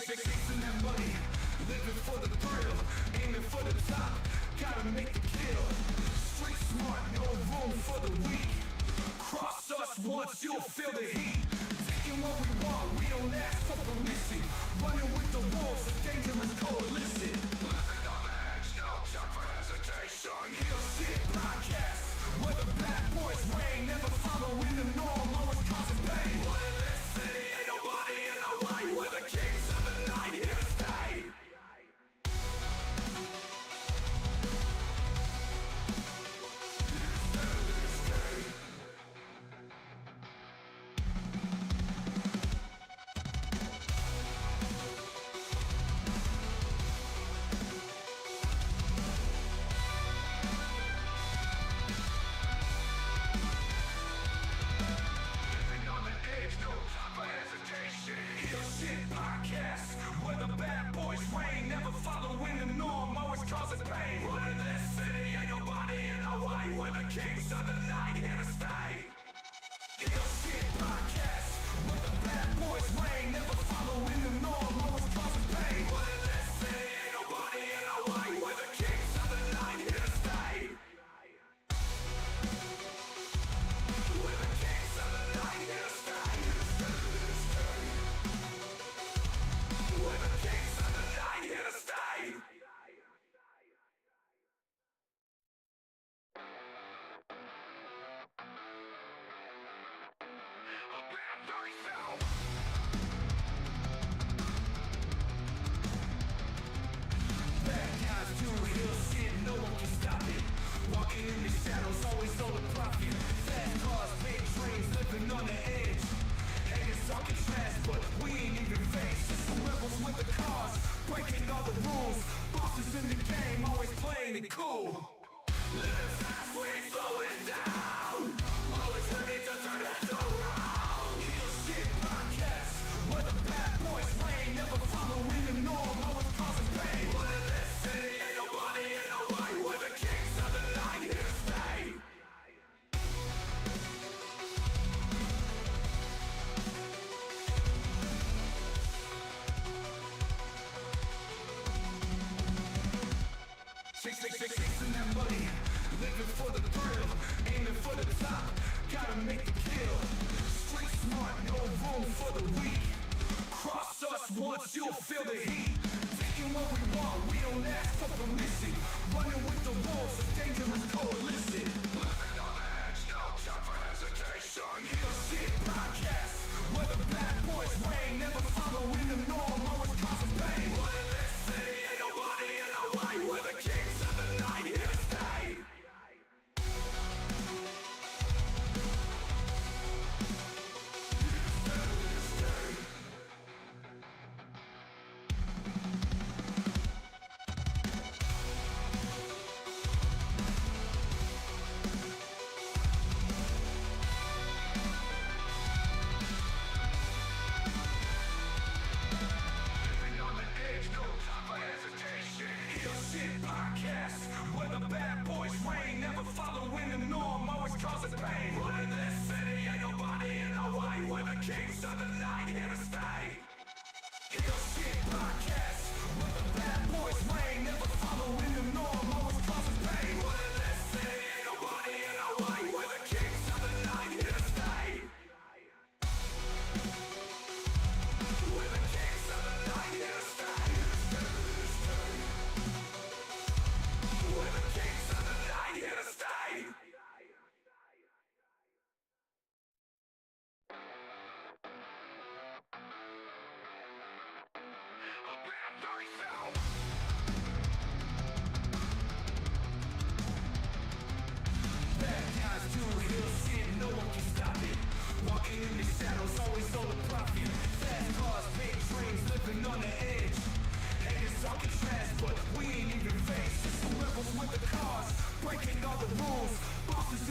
Chasing that money, living for the thrill, aiming for the top, gotta make the kill. Street smart, no room for the weak. Cross us once, you'll feel the heat. Taking what we want, we don't ask for permission. Running with the wolves, a dangerous coalition. Living on the edge, no time for hesitation. Hill Shit Podcast, where the bad boys reign, never following the norm, always causing pain. What in this city, ain't nobody in the way. We're the kings of the night, here to stay. Chasing that money, living for the thrill, aiming for the top, gotta make the kill. Street smart, no room for the weak. Cross us once, you'll feel the heat. Taking what we want, we don't ask for permission. Running with the wolves, a dangerous coalition. Living on the edge, no time for hesitation. Hill Shit Podcast, where the bad boys reign, never following the norm, always causing pain. What in this city, ain't nobody in the way. We're the kings of the night, here to stay.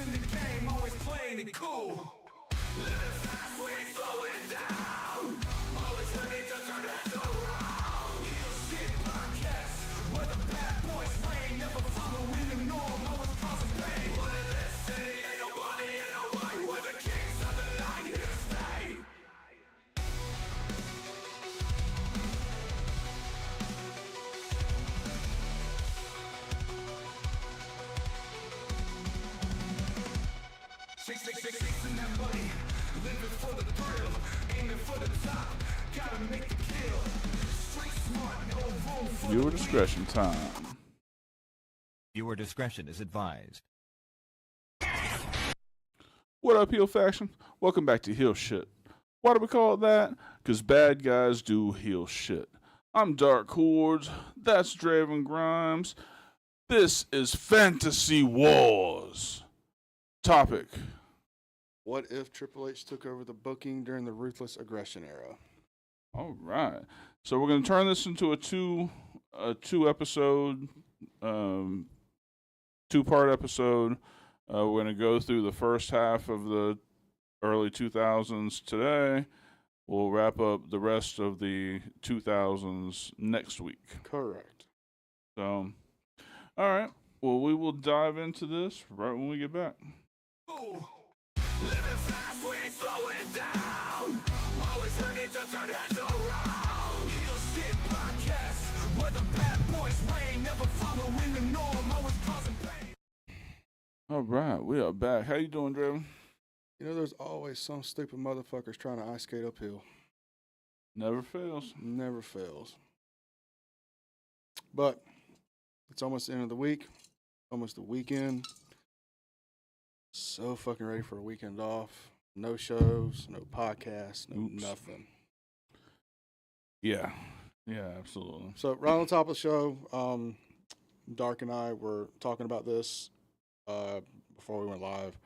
in the game, always playing it cool. Living fast, we ain't slowing down. Always ready to turn it around. Heel shit podcast, where the bad boys reign. Never following the norm, always causing pain. What in this city, ain't nobody in a way. We're the kings of the line, here to stay. Chasing that money, living for the thrill, aiming for the top, gotta make a kill. Street smart, no room for Viewer discretion time. Viewer discretion is advised. What up, heel faction? Welcome back to Heel Shit. Why do we call it that? Because bad guys do heel shit. I'm Dark Cordz. That's Draven Grimes. This is Fantasy Wars. Topic. What if Triple H took over the booking during the Ruthless Aggression era? All right. So we're going to turn this into a two-episode, two-part episode. We're going to go through the first half of the early 2000s today. We'll wrap up the rest of the 2000s next week. Correct. So, all right. Well, we will dive into this right when we get back. Living fast, we ain't slowing down. Always ready to turn heads around. Heel shit podcast, where the bad boys reign. Never following the norm, always causing pain. All right. We are back. How you doing, Draven? You know, there's always some stupid motherfuckers trying to ice skate uphill. Never fails. Never fails. But it's almost the end of the week, almost the weekend. So fucking ready for a weekend off. No shows, no podcasts, no nothing. Yeah. Yeah, absolutely. So right on the top of the show, Dark and I were talking about this before we went live.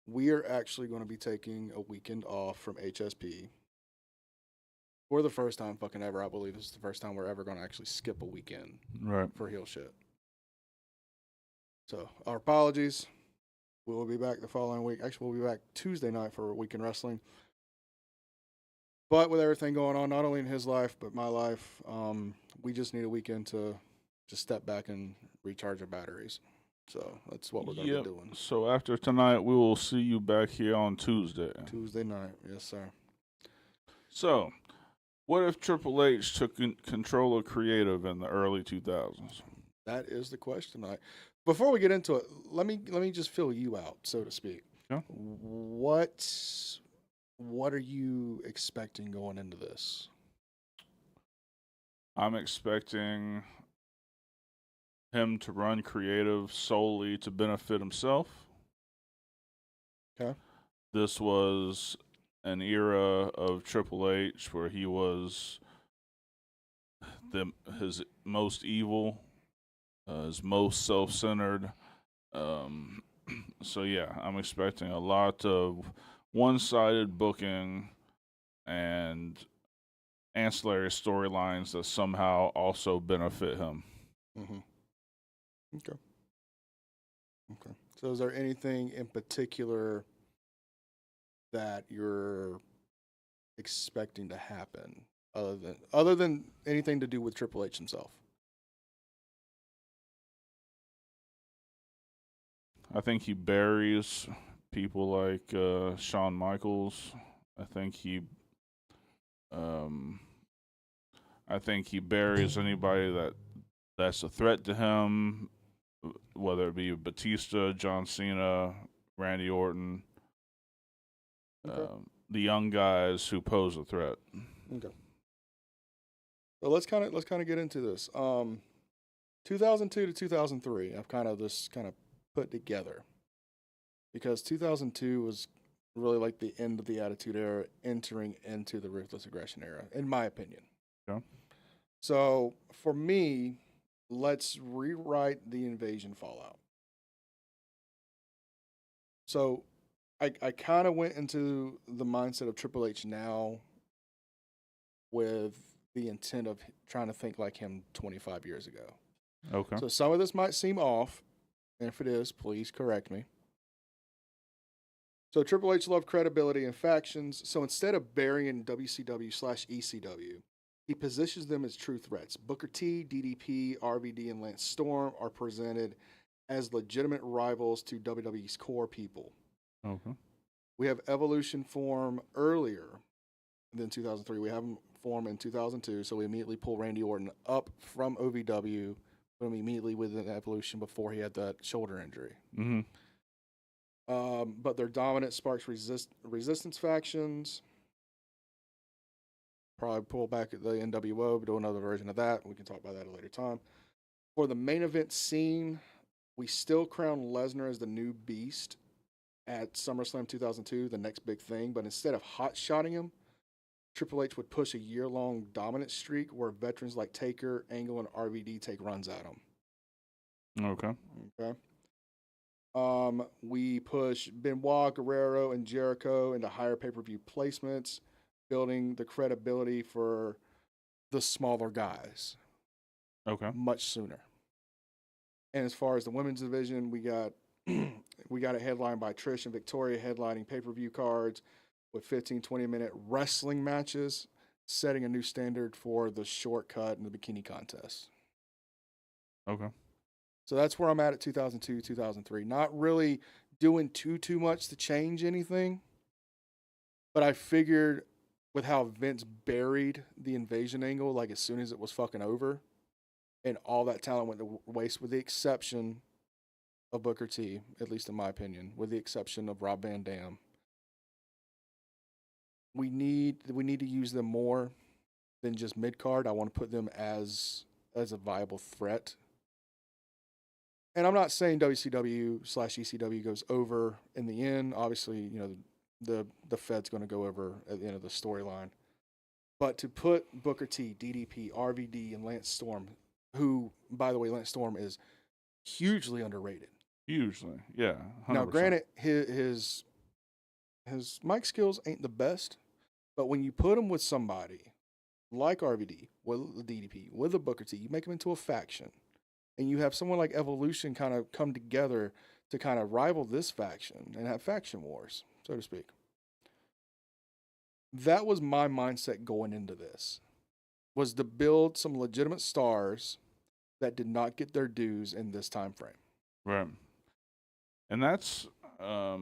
We are actually going to be taking a weekend off from HSP. For the first time fucking ever, I believe this is the first time we're ever going to actually skip a weekend Right. for heel shit. So our apologies. We will be back the following week. Actually, we'll be back Tuesday night for weekend wrestling. But with everything going on, not only in his life, but my life, we just need a weekend to just step back and recharge our batteries. So that's what we're going to be doing. So after tonight, we will see you back here on Tuesday. Tuesday night. Yes, sir. So, what if Triple H took control of creative in the early 2000s? That is the question. Before we get into it, let me just fill you out, so to speak. Yeah. What are you expecting going into this? I'm expecting him to run creative solely to benefit himself. Okay. This was an era of Triple H where he was his most evil, his most self-centered. So yeah, I'm expecting a lot of one-sided booking and ancillary storylines that somehow also benefit him. Mm-hmm. Okay. So is there anything in particular that you're expecting to happen other than anything to do with Triple H himself? I think he buries people like Shawn Michaels. I think he buries anybody that's a threat to him, whether it be Batista, John Cena, Randy Orton, Okay. the young guys who pose a threat. Okay. So let's kind of get into this. 2002 to 2003, I've kind of put together because 2002 was really like the end of the Attitude Era, entering into the Ruthless Aggression Era, in my opinion. Okay. So for me, let's rewrite the Invasion Fallout. So I kind of went into the mindset of Triple H now with the intent of trying to think like him 25 years ago. Okay. So some of this might seem off, and if it is, please correct me. So Triple H loved credibility and factions. So instead of burying WCW/ECW, he positions them as true threats. Booker T, DDP, RVD, and Lance Storm are presented as legitimate rivals to WWE's core people. Okay. We have Evolution form earlier than 2003. We have them form in 2002. So we immediately pull Randy Orton up from OVW, put him immediately within Evolution before he had that shoulder injury. Mm-hmm. But their dominant sparks resistance factions. Probably pull back at the NWO, but do another version of that. We can talk about that at a later time. For the main event scene, we still crown Lesnar as the new beast at SummerSlam 2002, the next big thing. But instead of hot-shotting him, Triple H would push a year-long dominant streak where veterans like Taker, Angle, and RVD take runs at him. Okay. We push Benoit, Guerrero, and Jericho into higher pay-per-view placements, building the credibility for the smaller guys Okay. much sooner. And as far as the women's division, we got it headlined by Trish and Victoria headlining pay-per-view cards with 15, 20-minute wrestling matches, setting a new standard for the shortcut and the bikini contest. Okay. So that's where I'm at 2002, 2003. Not really doing too much to change anything. But I figured with how Vince buried the invasion angle, like as soon as it was fucking over, and all that talent went to waste, with the exception of Booker T, at least in my opinion, with the exception of Rob Van Dam. We need to use them more than just mid-card. I want to put them as a viable threat. And I'm not saying WCW/ECW goes over in the end. Obviously, you know, the Fed's going to go over at the end of the storyline. But to put Booker T, DDP, RVD, and Lance Storm, who, by the way, Lance Storm is hugely underrated. Usually, yeah. 100%. Now, granted, his mic skills ain't the best, but when you put him with somebody like RVD, with the DDP, with a Booker T, you make him into a faction. And you have someone like Evolution kind of come together to kind of rival this faction and have faction wars, so to speak. That was my mindset going into this, was to build some legitimate stars that did not get their dues in this time frame. Right. And that's, I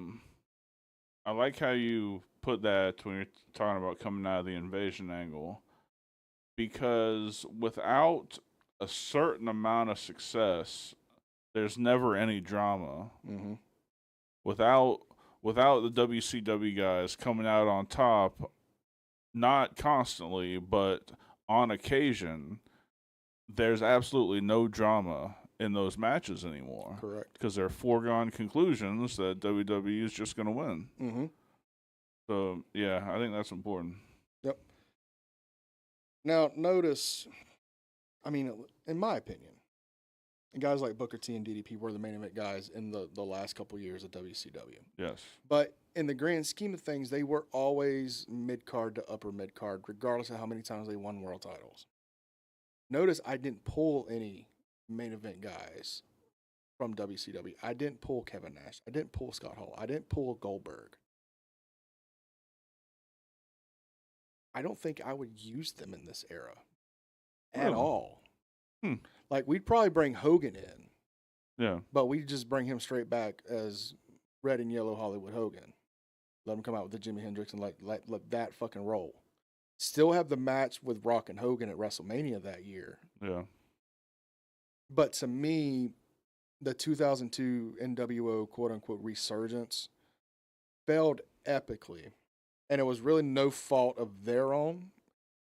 like how you put that when you're talking about coming out of the invasion angle, because without a certain amount of success, there's never any drama. Mm-hmm. Without the WCW guys coming out on top, not constantly, but on occasion, there's absolutely no drama in those matches anymore. Correct. Because they're foregone conclusions that WWE is just going to win. Mm-hmm. So, yeah, I think that's important. Yep. Now, notice, I mean, in my opinion, guys like Booker T and DDP were the main event guys in the last couple years of WCW. Yes. But in the grand scheme of things, they were always mid-card to upper mid-card, regardless of how many times they won world titles. Notice I didn't pull any main event guys from WCW. I didn't pull Kevin Nash. I didn't pull Scott Hall. I didn't pull Goldberg. I don't think I would use them in this era at all. Like, we'd probably bring Hogan in. Yeah. But we'd just bring him straight back as red and yellow Hollywood Hogan. Let him come out with the Jimi Hendrix and let that fucking roll. Still have the match with Rock and Hogan at WrestleMania that year. Yeah. But to me, the 2002 NWO quote-unquote resurgence failed epically. And it was really no fault of their own.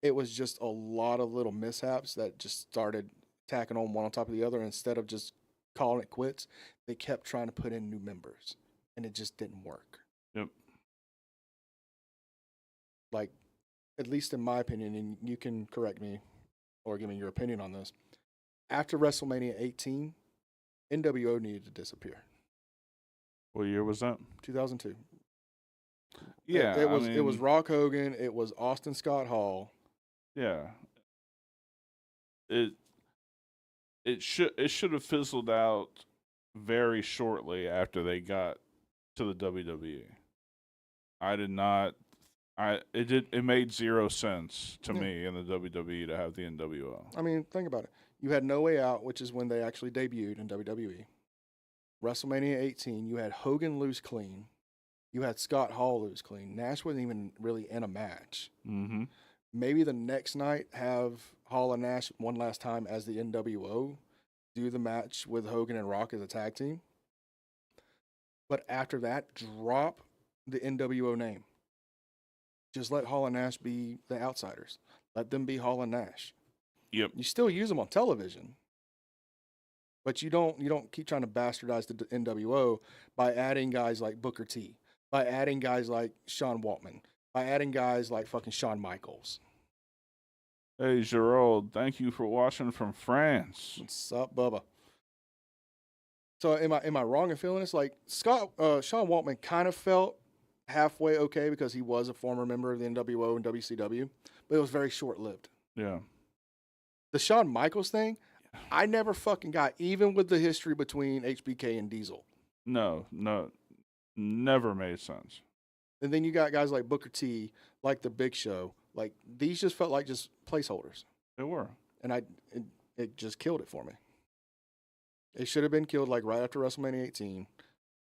It was just a lot of little mishaps that just started tacking on one on top of the other. Instead of just calling it quits, they kept trying to put in new members. And it just didn't work. Yep. Like, at least in my opinion, and you can correct me or give me your opinion on this, after WrestleMania 18, NWO needed to disappear. What year was that? 2002. Yeah. It was Rock Hogan. It was Austin Scott Hall. Yeah. It should have fizzled out very shortly after they got to the WWE. I did not. It made zero sense to Yeah. me in the WWE to have the NWO. I mean, think about it. You had No Way Out, which is when they actually debuted in WWE. WrestleMania 18, you had Hogan lose clean. You had Scott Hall lose clean. Nash wasn't even really in a match. Mm-hmm. Maybe the next night have Hall and Nash one last time as the NWO, do the match with Hogan and Rock as a tag team. But after that, drop the NWO name. Just let Hall and Nash be the outsiders. Let them be Hall and Nash. Yep. You still use them on television, but you don't keep trying to bastardize the NWO by adding guys like Booker T, by adding guys like Sean Waltman, by adding guys like fucking Shawn Michaels. Hey, Gerald, thank you for watching from France. What's up, Bubba? So am I wrong in feeling this? Like Sean Waltman kind of felt halfway okay because he was a former member of the NWO and WCW, but it was very short lived. Yeah. The Shawn Michaels thing, I never fucking got, even with the history between HBK and Diesel. No, never made sense. And then you got guys like Booker T, like the Big Show. Like these just felt like just placeholders. They were. And it just killed it for me. It should have been killed like right after WrestleMania 18.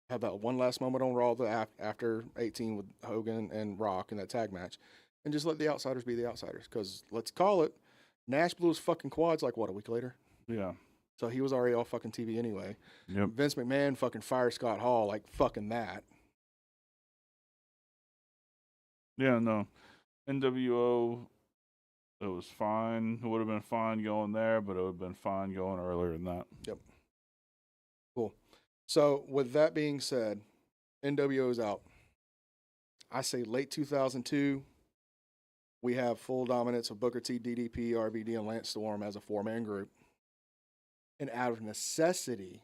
Have that one last moment on Raw after 18 with Hogan and Rock in that tag match. And just let the outsiders be the outsiders. Because let's call it, Nash blew his fucking quads like, what, a week later? Yeah. So he was already off fucking TV anyway. Yep. Vince McMahon fucking fired Scott Hall like fucking that. Yeah, no. NWO, it was fine. It would have been fine going there, but it would have been fine going earlier than that. Yep. Cool. So with that being said, NWO is out. I say late 2002, we have full dominance of Booker T, DDP, RVD, and Lance Storm as a four-man group. And out of necessity,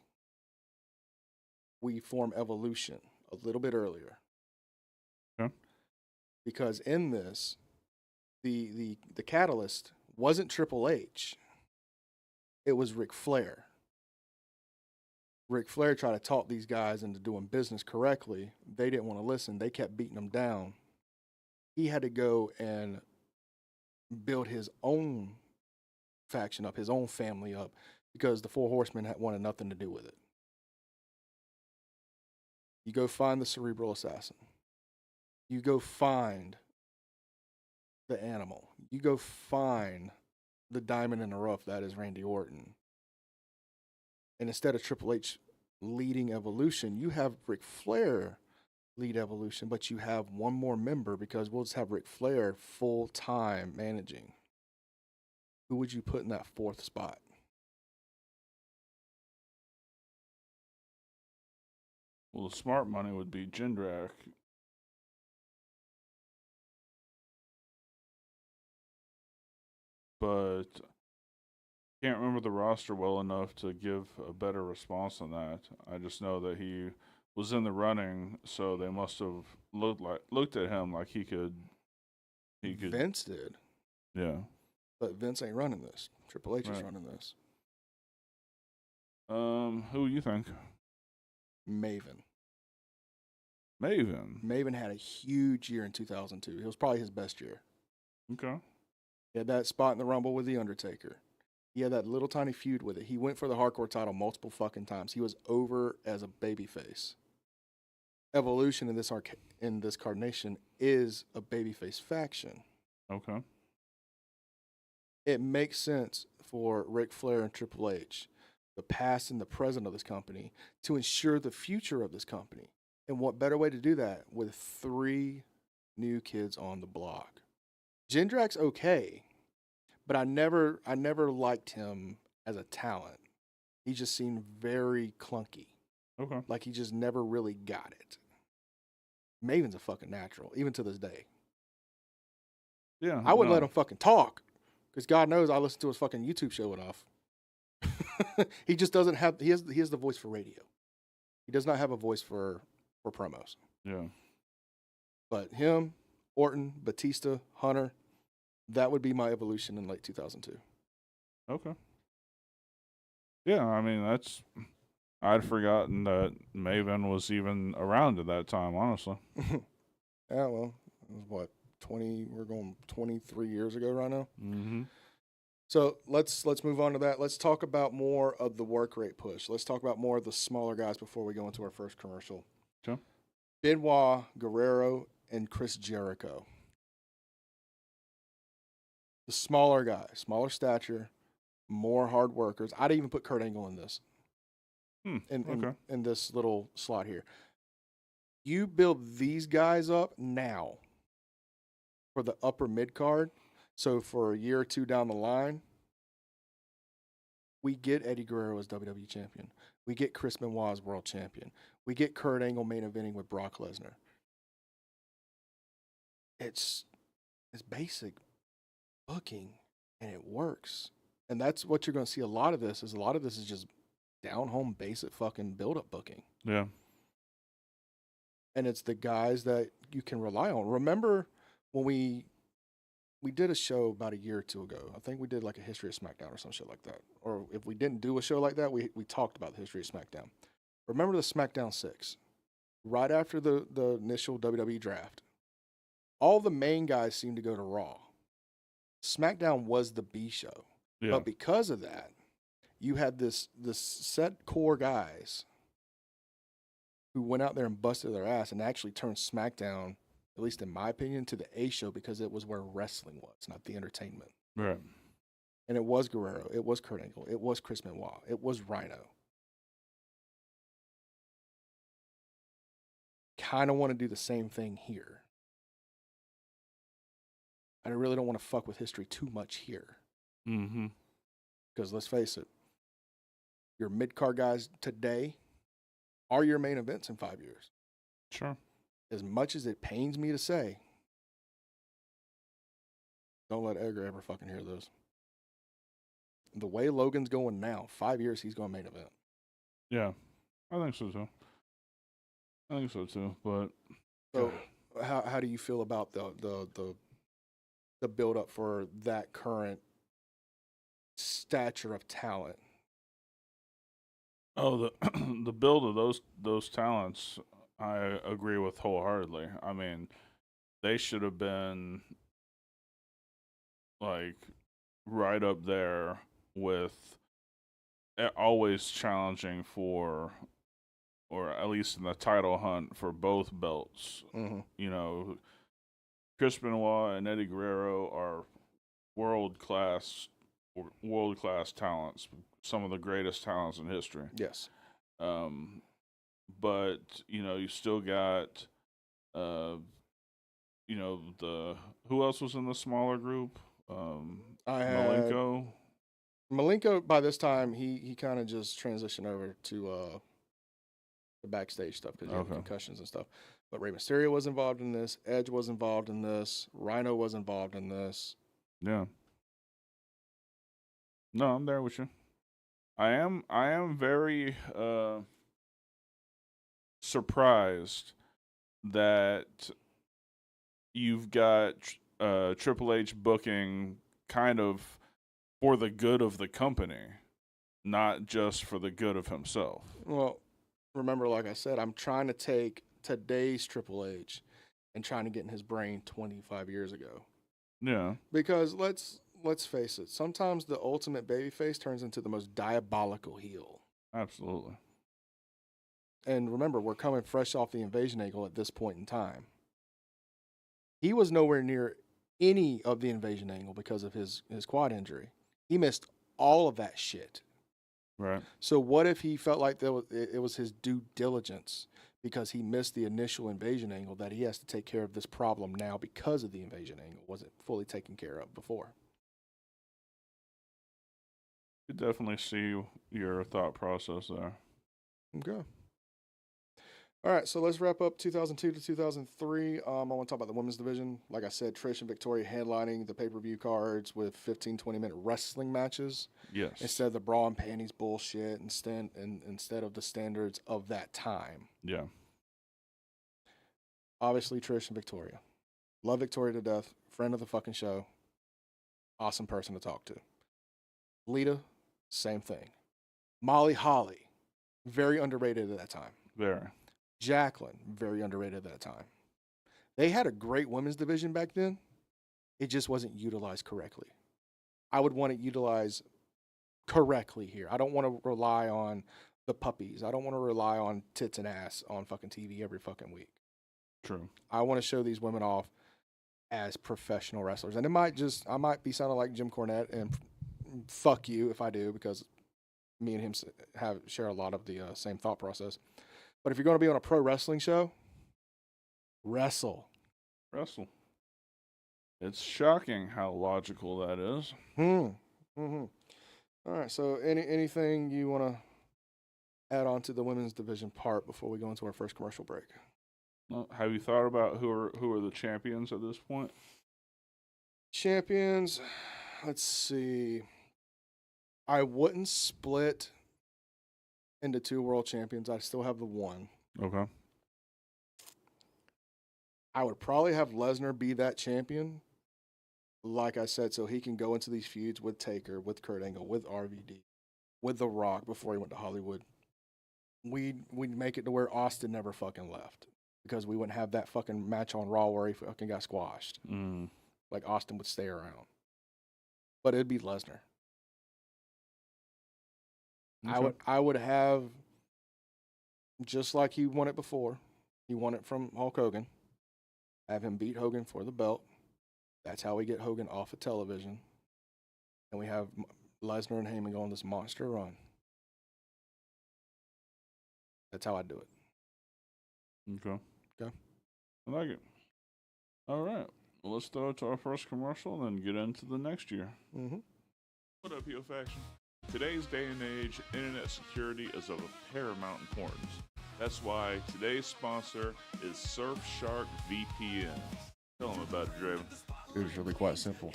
we form Evolution a little bit earlier. Okay. Because in this, the catalyst wasn't Triple H. It was Ric Flair. Ric Flair tried to talk these guys into doing business correctly. They didn't want to listen. They kept beating them down. He had to go and build his own faction up, his own family up, because the Four Horsemen wanted nothing to do with it. You go find the Cerebral Assassin. You go find the Animal. You go find the Diamond in the Rough that is Randy Orton. And instead of Triple H leading Evolution, you have Ric Flair lead Evolution, but you have one more member because we'll just have Ric Flair full-time managing. Who would you put in that fourth spot? Well, the smart money would be Jindrak. But can't remember the roster well enough to give a better response on that. I just know that he was in the running, so they must have looked at him like he could. Vince did, Yeah. but Vince ain't running this. Triple H is Right. running this. Who you think? Maven. Maven. Had a huge year in 2002. It was probably his best year. Okay. He had that spot in the Rumble with The Undertaker. He had that little tiny feud with it. He went for the hardcore title multiple fucking times. He was over as a babyface. Evolution in this carnation is a babyface faction. Okay. It makes sense for Ric Flair and Triple H, the past and the present of this company, to ensure the future of this company. And what better way to do that with 3 new kids on the block? Jindrak's okay, but I never liked him as a talent. He just seemed very clunky. Okay. Like he just never really got it. Maven's a fucking natural, even to this day. Yeah. I wouldn't no. let him fucking talk, because God knows I listen to his fucking YouTube show enough. He just doesn't have. He has the voice for radio. He does not have a voice for promos. Yeah. But him, Orton, Batista, Hunter, that would be my Evolution in late 2002. Okay. Yeah, I mean I'd forgotten that Maven was even around at that time, honestly. Yeah, well, it was what, 20, we're going 23 years ago right now. Mm-hmm. So let's move on to that. Let's talk about more of the work rate push. Let's talk about more of the smaller guys before we go into our first commercial. Sure. Benoit, Guerrero, and Chris Jericho. The smaller guys, smaller stature, more hard workers. I'd even put Kurt Angle in this. Okay. In this little slot here. You build these guys up now for the upper mid card. So for a year or two down the line, we get Eddie Guerrero as WWE champion. We get Chris Benoit as world champion. We get Kurt Angle main eventing with Brock Lesnar. It's basic booking, and it works. And that's what you're going to see a lot of this is just down home basic fucking build-up booking. Yeah. And it's the guys that you can rely on. Remember when we did a show about a year or two ago. I think we did like a history of SmackDown or some shit like that. Or if we didn't do a show like that, we talked about the history of SmackDown. Remember the SmackDown 6? Right after the initial WWE draft, all the main guys seemed to go to Raw. SmackDown was the B show. Yeah. But because of that, you had this set core guys who went out there and busted their ass and actually turned SmackDown, at least in my opinion, to the A show because it was where wrestling was, not the entertainment. Right. And it was Guerrero. It was Kurt Angle. It was Chris Benoit. It was Rhino. Kind of want to do the same thing here. I really don't want to fuck with history too much here. Mm-hmm. Because let's face it, your mid-card guys today are your main events in 5 years. Sure. As much as it pains me to say, don't let Edgar ever fucking hear this. The way Logan's going now, 5 years, he's going main event. Yeah. I think so too. But So how do you feel about the build up for that current stature of talent? oh, the the build of those talents, I agree with wholeheartedly. I mean, they should have been like right up there with always challenging for, or at least in the title hunt for both belts. Mm-hmm. You know, Chris Benoit and Eddie Guerrero are world class talents, some of the greatest talents in history. Yes. But you still got, who else was in the smaller group? I had Malenko. by this time, he kind of just transitioned over to the backstage stuff because he had concussions and stuff. But Rey Mysterio was involved in this. Edge was involved in this. Rhino was involved in this. Yeah. No, I'm there with you. I am very surprised that you've got Triple H booking kind of for the good of the company, not just for the good of himself. Well, remember, like I said, I'm trying to take today's Triple H and trying to get in his brain 25 years ago. Yeah. Because let's face it, sometimes the ultimate babyface turns into the most diabolical heel. Absolutely. And remember, we're coming fresh off the invasion angle at this point in time. He was nowhere near any of the invasion angle because of his quad injury. He missed all of that shit. Right. So what if he felt like it was his due diligence because he missed the initial invasion angle that he has to take care of this problem now because of the invasion angle wasn't fully taken care of before? You definitely see your thought process there. Okay. All right, so let's wrap up 2002 to 2003. I want to talk about the women's division. Like I said, Trish and Victoria headlining the pay-per-view cards with 15, 20-minute wrestling matches. Yes. Instead of the bra and panties bullshit, instead of the standards of that time. Yeah. Obviously, Trish and Victoria. Love Victoria to death. Friend of the fucking show. Awesome person to talk to. Lita, same thing. Molly Holly, very underrated at that time. Very. Jacqueline, very underrated at that time. They had a great women's division back then. It just wasn't utilized correctly. I would want it utilized correctly here. I don't want to rely on the puppies. I don't want to rely on tits and ass on fucking TV every fucking week. True. I want to show these women off as professional wrestlers. And I might be sounding like Jim Cornette, and fuck you if I do, because me and him share a lot of the same thought process. But if you're going to be on a pro wrestling show, wrestle. Wrestle. It's shocking how logical that is. Mm-hmm. All right, so anything you want to add on to the women's division part before we go into our first commercial break? Have you thought about who are the champions at this point? Champions, let's see. I wouldn't split into 2 world champions. I still have the one. Okay. I would probably have Lesnar be that champion, like I said, so he can go into these feuds with Taker, with Kurt Angle, with RVD, with The Rock before he went to Hollywood. We'd make it to where Austin never fucking left, because we wouldn't have that fucking match on Raw where he fucking got squashed. Like, Austin would stay around. But it'd be Lesnar. Okay. I would have, just like he won it before, he won it from Hulk Hogan, have him beat Hogan for the belt. That's how we get Hogan off of television. And we have Lesnar and Heyman go on this monster run. That's how I do it. Okay. Okay. I like it. All right. Well, let's throw it to our first commercial and then get into the next year. Mm-hmm. What up, Heel Faction? Today's day and age, internet security is of paramount importance. That's why today's sponsor is Surfshark VPN. Tell them about it, Draven. It was really quite simple.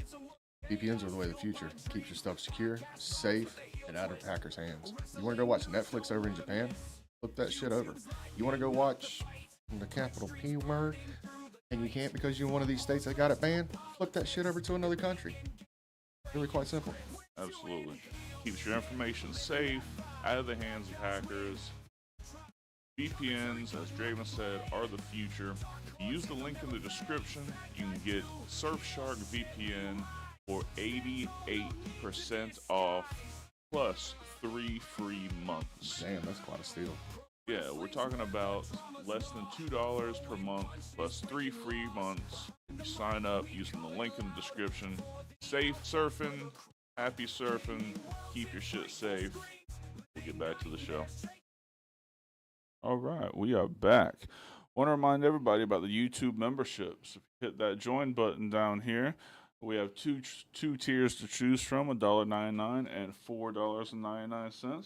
VPNs are the way of the future. Keeps your stuff secure, safe, and out of hackers' hands. You want to go watch Netflix over in Japan? Flip that shit over. You want to go watch the capital P word, and you can't because you're in one of these states that got it banned? Flip that shit over to another country. Really quite simple. Absolutely. Keeps your information safe, out of the hands of hackers. VPNs, as Draven said, are the future. If you use the link in the description, you can get Surfshark VPN for 88% off, plus 3 free months. Damn, that's quite a steal. Yeah, we're talking about less than $2 per month, plus 3 free months. If you sign up using the link in the description. Safe surfing, happy surfing, keep your shit safe. We'll get back to the show. All right, we are back. Want to remind everybody about the YouTube memberships. If you hit that join button down here, we have two tiers to choose from, $1.99 and $4.99.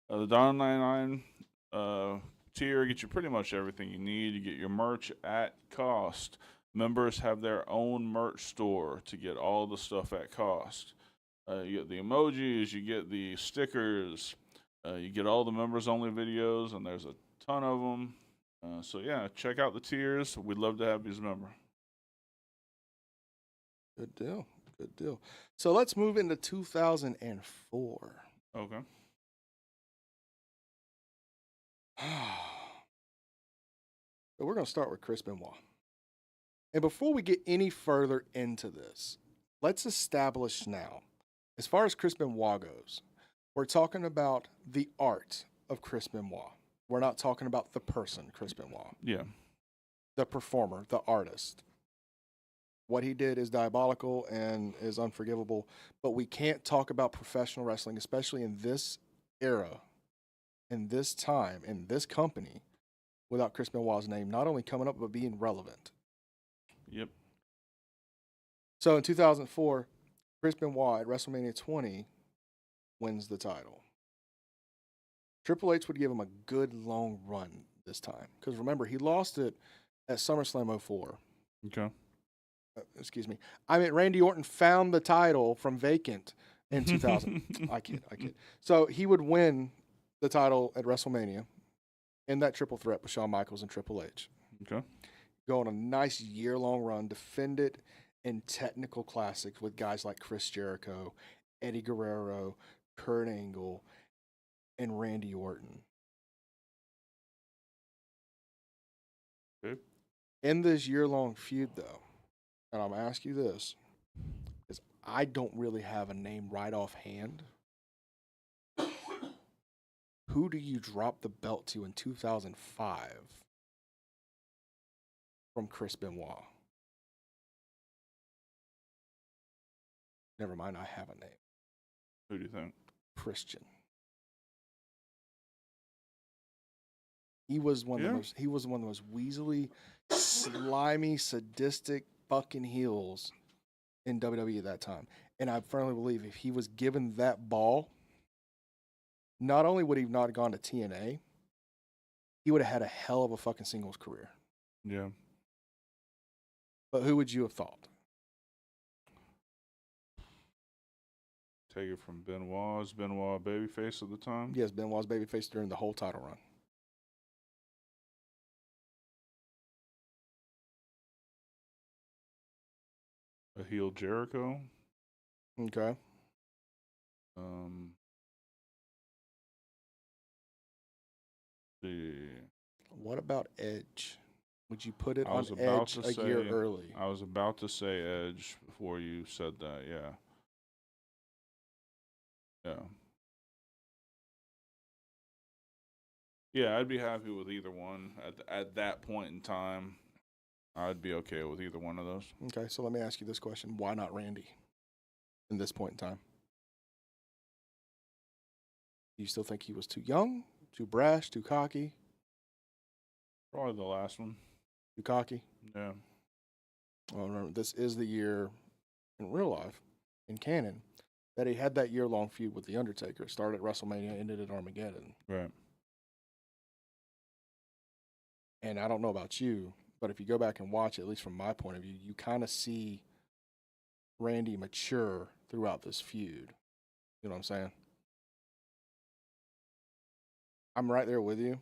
The $1.99 tier gets you pretty much everything you need. You get your merch at cost. Members have their own merch store to get all the stuff at cost. You get the emojis, you get the stickers, you get all the members-only videos, and there's a ton of them. So, yeah, check out the tiers. We'd love to have you as a member. Good deal. Good deal. So let's move into 2004. Okay. So we're going to start with Chris Benoit. And before we get any further into this, let's establish now, as far as Chris Benoit goes, we're talking about the art of Chris Benoit. We're not talking about the person, Chris Benoit. Yeah. The performer, the artist. What he did is diabolical and is unforgivable, but we can't talk about professional wrestling, especially in this era, in this time, in this company, without Chris Benoit's name not only coming up, but being relevant. Yep. So in 2004, Chris Benoit at WrestleMania 20 wins the title. Triple H would give him a good long run this time. Because remember, he lost it at SummerSlam 04. Okay. Excuse me. I mean, Randy Orton found the title from vacant in 2000. I kid. So he would win the title at WrestleMania in that triple threat with Shawn Michaels and Triple H. Okay. Go on a nice year-long run, defend it in technical classics with guys like Chris Jericho, Eddie Guerrero, Kurt Angle, and Randy Orton. Okay. In this year-long feud, though, and I'm going to ask you this, because I don't really have a name right offhand. Who do you drop the belt to in 2005 from Chris Benoit? Never mind, I have a name. Who do you think? Christian. He was one of the most. He was one of the most weaselly, slimy, sadistic fucking heels in WWE at that time. And I firmly believe if he was given that ball, not only would he not have gone to TNA, he would have had a hell of a fucking singles career. Yeah. But who would you have thought? Take it from Benoit. Is Benoit babyface at the time? Yes, Benoit's babyface during the whole title run. A heel Jericho. Okay. The What about Edge? Would you put it I on was about Edge to a say- year early? I was about to say Edge before you said that. Yeah. Yeah. Yeah, I'd be happy with either one at that point in time. I'd be okay with either one of those. Okay, so let me ask you this question. Why not Randy in this point in time? Do you still think he was too young, too brash, too cocky? Probably the last one. Too cocky? Yeah. Well, remember, this is the year in real life, in canon, that he had that year-long feud with The Undertaker. It started at WrestleMania, ended at Armageddon. Right. And I don't know about you, but if you go back and watch it, at least from my point of view, you kind of see Randy mature throughout this feud. You know what I'm saying? I'm right there with you.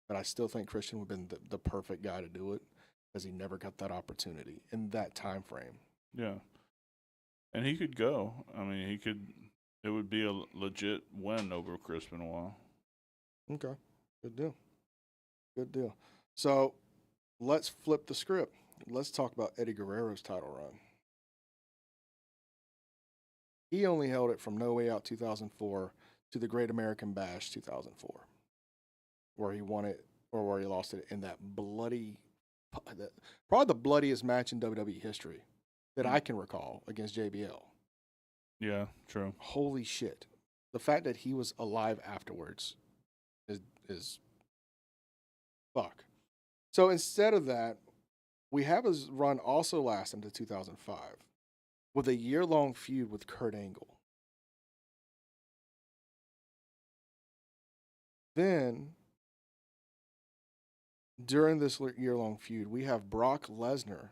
But I still think Christian would have been the perfect guy to do it because he never got that opportunity in that time frame. Yeah. And he could go. I mean, it would be a legit win over Chris Benoit. Okay. Good deal. Good deal. So let's flip the script. Let's talk about Eddie Guerrero's title run. He only held it from No Way Out 2004 to the Great American Bash 2004, where he won it or where he lost it in that bloody, probably the bloodiest match in WWE history that I can recall against JBL. Yeah, true. Holy shit. The fact that he was alive afterwards is fuck. So instead of that, we have his run also last into 2005 with a year-long feud with Kurt Angle. Then, during this year-long feud, we have Brock Lesnar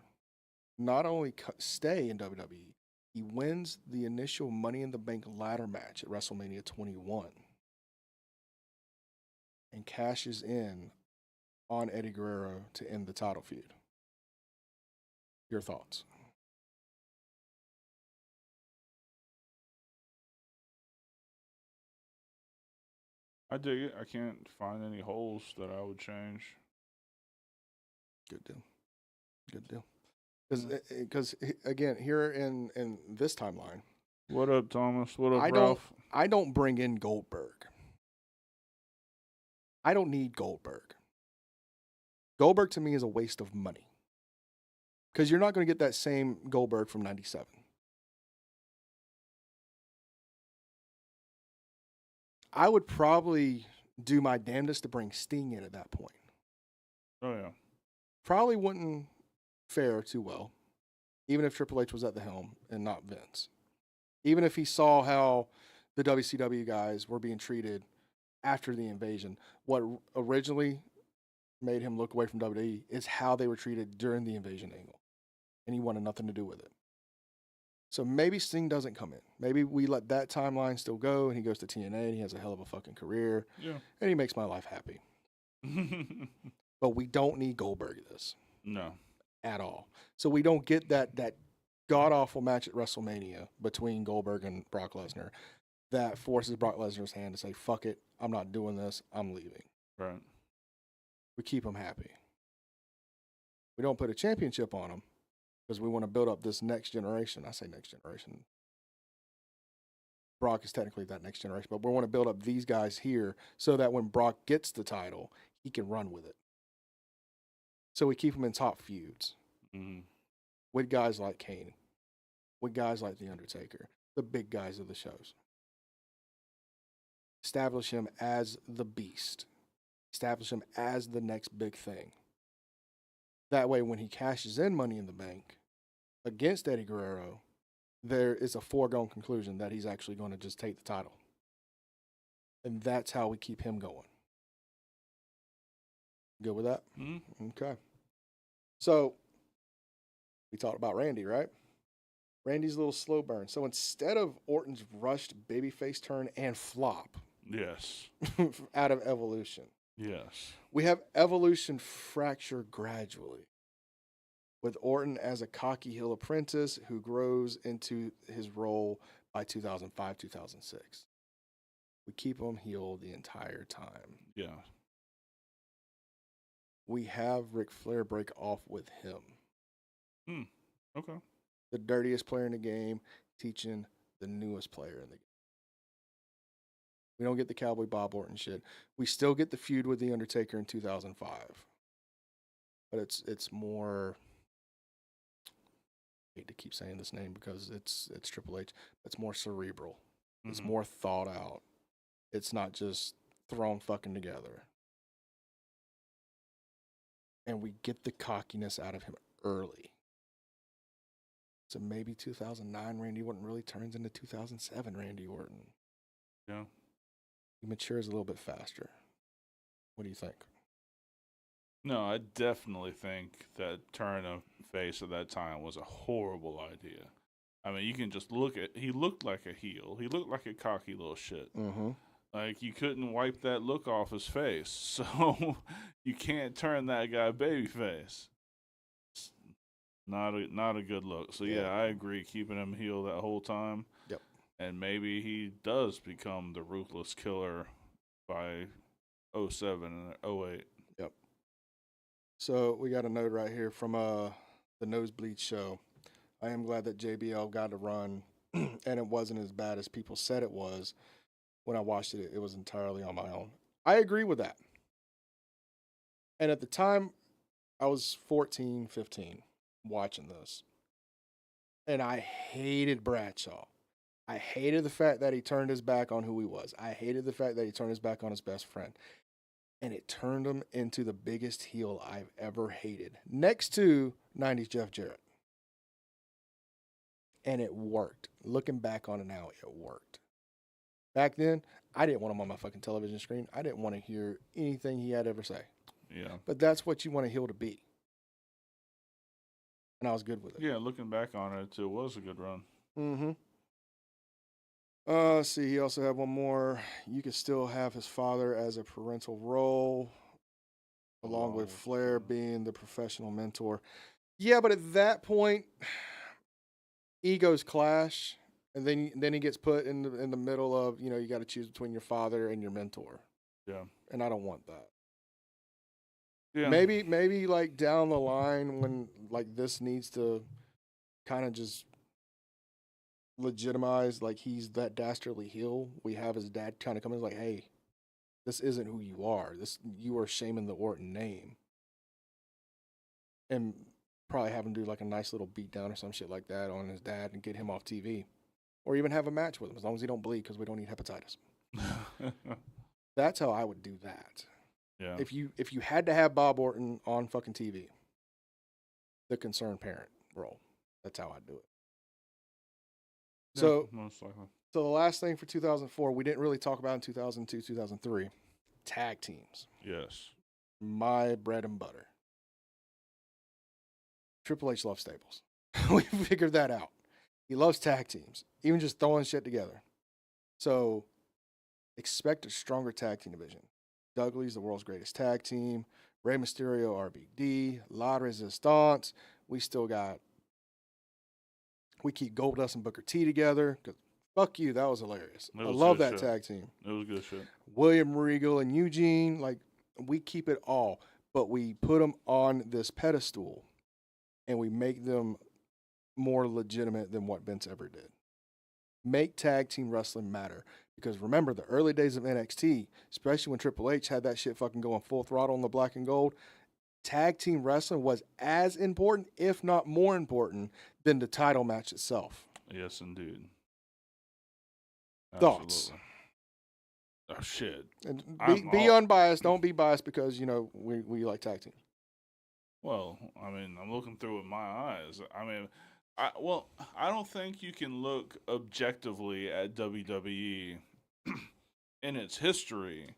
not only stay in WWE, he wins the initial Money in the Bank ladder match at WrestleMania 21 and cashes in on Eddie Guerrero to end the title feud. Your thoughts? I dig it. I can't find any holes that I would change. Good deal. Good deal. Because again, here in this timeline, What up, Thomas? What up, I Ralph? don't bring in Goldberg. I don't need Goldberg. Goldberg to me is a waste of money. Because you're not going to get that same Goldberg from 97. I would probably do my damnedest to bring Sting in at that point. Oh, yeah. Probably wouldn't fare too well, even if Triple H was at the helm and not Vince. Even if he saw how the WCW guys were being treated after the invasion, what originally made him look away from WWE is how they were treated during the invasion angle, and he wanted nothing to do with it. So maybe Sting doesn't come in. Maybe we let that timeline still go, and he goes to TNA, and he has a hell of a fucking career, Yeah. and he makes my life happy. But we don't need Goldberg in this No. at all. So we don't get that god-awful match at WrestleMania between Goldberg and Brock Lesnar that forces Brock Lesnar's hand to say, fuck it, I'm not doing this, I'm leaving. Right. We keep them happy. We don't put a championship on them because we want to build up this next generation. I say next generation. Brock is technically that next generation, but we want to build up these guys here so that when Brock gets the title, he can run with it. So we keep them in top feuds with guys like Kane, with guys like The Undertaker, the big guys of the shows. Establish him as the beast. Establish him as the next big thing. That way, when he cashes in Money in the Bank against Eddie Guerrero, there is a foregone conclusion that he's actually going to just take the title. And that's how we keep him going. Good with that? Okay. So, we talked about Randy, right? Randy's a little slow burn. So instead of Orton's rushed babyface turn and flop Yes. out of Evolution, Yes. we have Evolution fracture gradually with Orton as a cocky heel apprentice who grows into his role by 2005, 2006. We keep him heel the entire time. Yeah. We have Ric Flair break off with him. Okay. The dirtiest player in the game teaching the newest player in the game. We don't get the Cowboy Bob Orton shit. We still get the feud with The Undertaker in 2005. But it's more, I hate to keep saying this name because it's Triple H. It's more cerebral. It's more thought out. It's not just thrown fucking together. And we get the cockiness out of him early. So maybe 2009 Randy Orton really turns into 2007 Randy Orton. Yeah. He matures a little bit faster. What do you think? No, I definitely think that turn of face at that time was a horrible idea. I mean, you can just look at, he looked like a heel. He looked like a cocky little shit. Mm-hmm. Like, you couldn't wipe that look off his face. So, you can't turn that guy babyface. It's not a good look. So, yeah, I agree. Keeping him heel that whole time. Yep. And maybe he does become the ruthless killer by 07 and 08. Yep. So, we got a note right here from the Nosebleed show. I am glad that JBL got a run, and it wasn't as bad as people said it was. When I watched it, it was entirely on my own. I agree with that. And at the time, I was 14, 15 watching this. And I hated Bradshaw. I hated the fact that he turned his back on who he was. I hated the fact that he turned his back on his best friend. And it turned him into the biggest heel I've ever hated. Next to 90s Jeff Jarrett. And it worked. Looking back on it now, it worked. Back then, I didn't want him on my fucking television screen. I didn't want to hear anything he had to ever say. Yeah. But that's what you want a heel to be. And I was good with it. Yeah, looking back on it, it was a good run. Mm-hmm. Let's see, he also had one more. You could still have his father as a parental role, along with Flair being the professional mentor. Yeah, but at that point, egos clash. And then he gets put in the middle of, you got to choose between your father and your mentor. Yeah. And I don't want that. Yeah. Maybe like down the line when like this needs to kind of just legitimize like he's that dastardly heel. We have his dad kind of come in like, hey, this isn't who you are. You are shaming the Orton name. And probably have him do like a nice little beatdown or some shit like that on his dad and get him off TV. Or even have a match with him, as long as he don't bleed, because we don't need hepatitis. That's how I would do that. Yeah. If you had to have Bob Orton on fucking TV, the concerned parent role, that's how I'd do it. Yeah, So, most likely. So the last thing for 2004, we didn't really talk about in 2002, 2003, tag teams. Yes. My bread and butter. Triple H loves stables. We figured that out. He loves tag teams, even just throwing shit together. So expect a stronger tag team division. Dudley's the world's greatest tag team. Rey Mysterio, RBD, La Resistance. We keep Goldust and Booker T together. Because fuck you, that was hilarious. I love that tag team. It was good shit. William Regal and Eugene. Like, we keep it all, but we put them on this pedestal, and we make them more legitimate than what Vince ever did. Make tag team wrestling matter. Because remember, the early days of NXT, especially when Triple H had that shit fucking going full throttle on the black and gold, tag team wrestling was as important, if not more important, than the title match itself. Yes, indeed. Thoughts? Absolutely. Oh, shit. And be unbiased. Don't be biased because, we like tag team. Well, I mean, I'm looking through with my eyes. I mean, I don't think you can look objectively at WWE in its history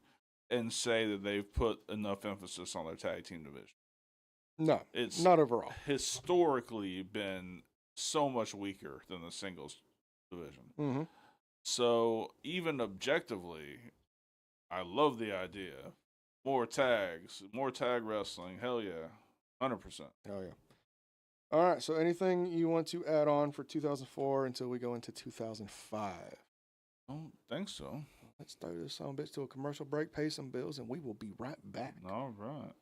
and say that they've put enough emphasis on their tag team division. No, It's not overall. historically been so much weaker than the singles division. Mm-hmm. So even objectively, I love the idea. More tags, more tag wrestling. Hell yeah. 100%. Hell yeah. All right, so anything you want to add on for 2004 until we go into 2005? I don't think so. Let's throw this on bitch to a commercial break, pay some bills, and we will be right back. All right.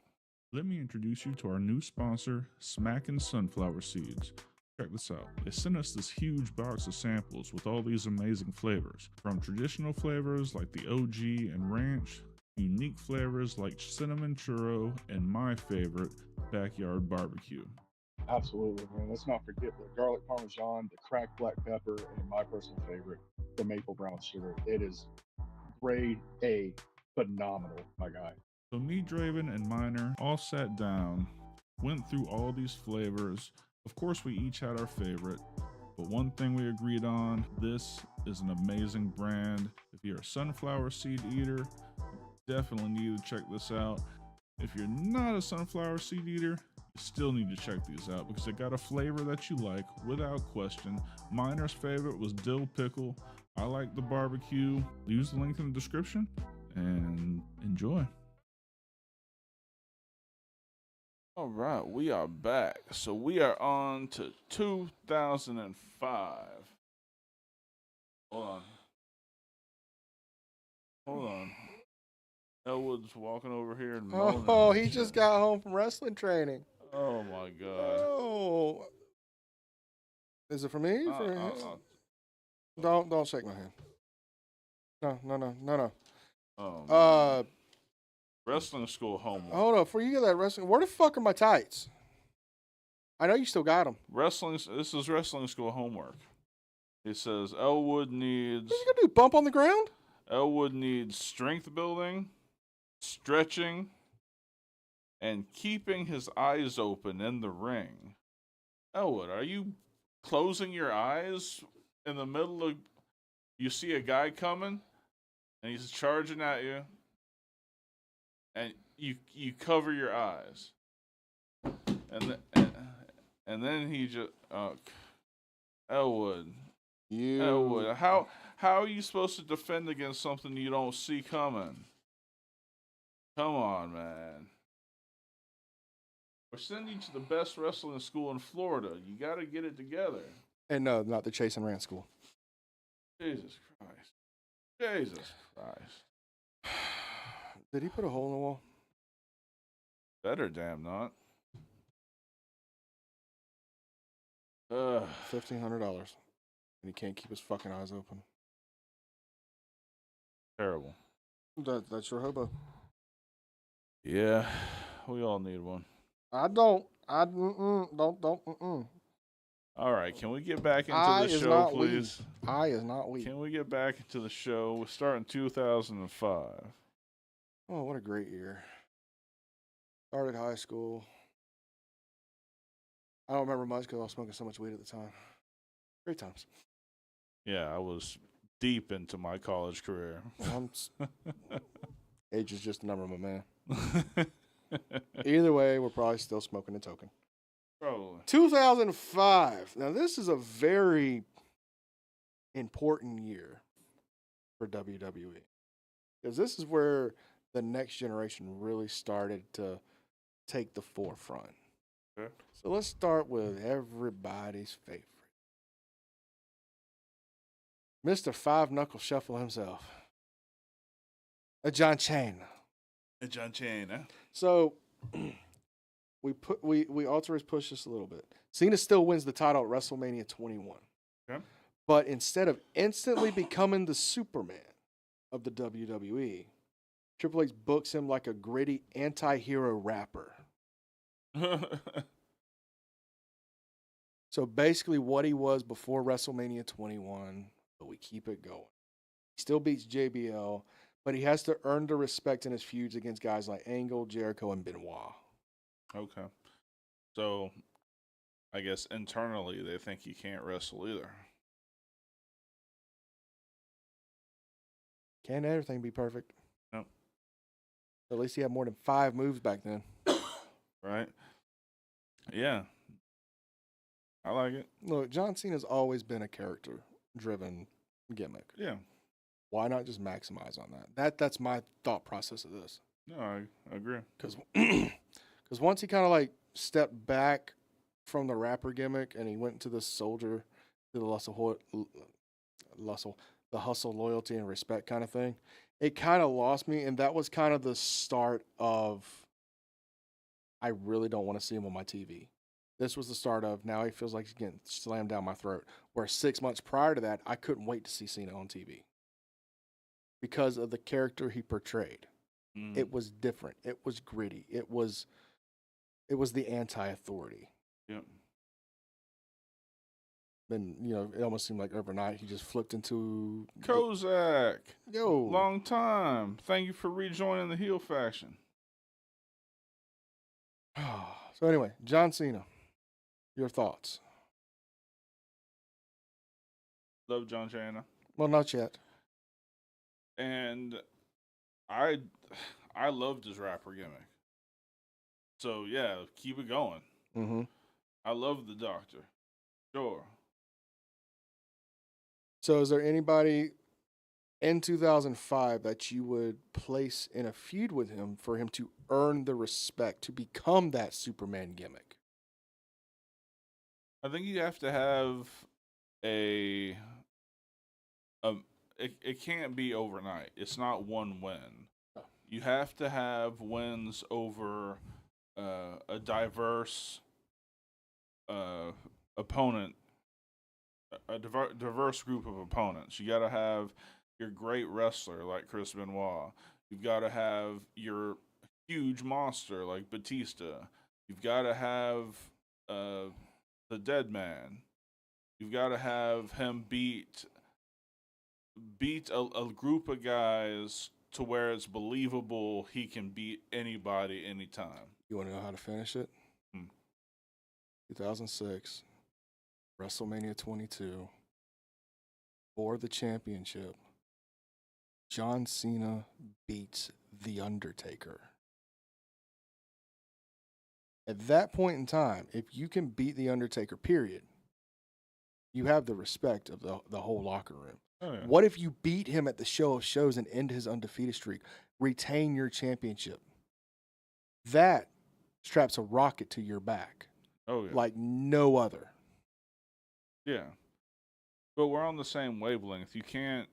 Let me introduce you to our new sponsor, Smackin' Sunflower Seeds. Check this out. They sent us this huge box of samples with all these amazing flavors. From traditional flavors like the OG and ranch, unique flavors like cinnamon churro, and my favorite, backyard barbecue. Absolutely, man. Let's not forget the garlic parmesan, the cracked black pepper, and my personal favorite, the maple brown sugar. It is grade A, phenomenal, my guy. So me, Draven, and Miner all sat down, went through all these flavors. Of course, we each had our favorite, but one thing we agreed on, this is an amazing brand. If you're a sunflower seed eater, you definitely need to check this out. If you're not a sunflower seed eater, you still need to check these out because they got a flavor that you like without question. Miner's favorite was dill pickle. I like the barbecue. Use the link in the description and enjoy. All right, we are back. So we are on to 2005. Hold on. Elwood's walking over here and moaning. Oh, he just got home from wrestling training. Oh my god. Oh. Is it for me? Don't shake my hand. No. Oh, wrestling school homework. Hold up. Before you get that wrestling, where the fuck are my tights? I know you still got them. This is wrestling school homework. It says Elwood needs. What you gonna do? Bump on the ground? Elwood needs strength building, stretching, and keeping his eyes open in the ring. Elwood, are you closing your eyes in the middle of? You see a guy coming, and he's charging at you, and you cover your eyes, and then he just Elwood. Elwood, how are you supposed to defend against something you don't see coming? Come on, man. We're sending you to the best wrestling school in Florida. You got to get it together. And no, not the Chase and Rant school. Jesus Christ. Did he put a hole in the wall? Better damn not. $1,500. And he can't keep his fucking eyes open. Terrible. That's your hobo. Yeah, we all need one. I don't. Don't. All right, can we get back into the show, please? I is not weak. Can we get back into the show? We're starting 2005. Oh, what a great year. Started high school. I don't remember much because I was smoking so much weed at the time. Great times. Yeah, I was deep into my college career. Age is just a number, my man. Either way, we're probably still smoking a token. Probably. 2005. Now, this is a very important year for WWE. Because this is where the next generation really started to take the forefront. Okay. So let's start with everybody's favorite. Mr. Five Knuckle Shuffle himself. John Cena. And John Cena. So we alter his push this a little bit. Cena still wins the title at WrestleMania 21. Okay. But instead of instantly becoming the Superman of the WWE, Triple H books him like a gritty anti-hero rapper. So basically what he was before WrestleMania 21, but we keep it going. He still beats JBL, but he has to earn the respect in his feuds against guys like Angle, Jericho, and Benoit. Okay. So, I guess internally they think he can't wrestle either. Can't everything be perfect? No. At least he had more than 5 moves back then. Right? Yeah. I like it. Look, John Cena's always been a character-driven gimmick. Yeah. Why not just maximize on that? That's my thought process of this. No, I agree. Because once he kind of like stepped back from the rapper gimmick and he went into the soldier, to the hustle, loyalty, and respect kind of thing, it kind of lost me. And that was kind of the start of, I really don't want to see him on my TV. This was the start of, now he feels like he's getting slammed down my throat. Where 6 months prior to that, I couldn't wait to see Cena on TV. Because of the character he portrayed. It was different. It was gritty. It was the anti-authority. Yep. Then, it almost seemed like overnight he just flipped into Kozak. Yo. Long time. Thank you for rejoining the heel faction. So anyway, John Cena, your thoughts? Love John Cena. Well, not yet. And I loved his rapper gimmick. So yeah, keep it going. Mm-hmm. I love the Doctor. Sure. So is there anybody in 2005 that you would place in a feud with him for him to earn the respect to become that Superman gimmick? I think you have to have it can't be overnight. It's not one win. You have to have wins over a diverse opponent, a diverse group of opponents. You got to have your great wrestler like Chris Benoit. You've got to have your huge monster like Batista. You've got to have the Dead Man. You've got to have him beat a group of guys to where it's believable he can beat anybody anytime. You want to know how to finish it? 2006, WrestleMania 22, for the championship, John Cena beats The Undertaker. At that point in time, if you can beat The Undertaker, period, you have the respect of the whole locker room. Oh, yeah. What if you beat him at the show of shows and end his undefeated streak, retain your championship? That straps a rocket to your back Oh yeah. like no other. Yeah. But we're on the same wavelength. You can't.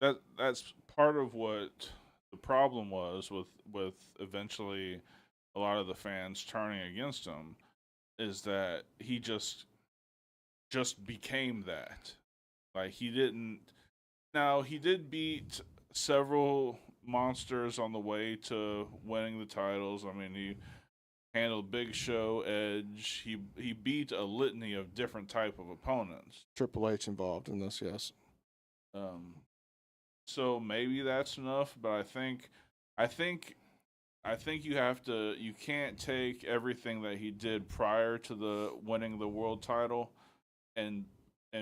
That's part of what the problem was with eventually a lot of the fans turning against him, is that he just became that. Like he didn't. Now he did beat several monsters on the way to winning the titles. I mean, he handled Big Show, Edge. He beat a litany of different type of opponents. Triple H involved in this, yes. So maybe that's enough, but I think you can't take everything that he did prior to the winning the world title and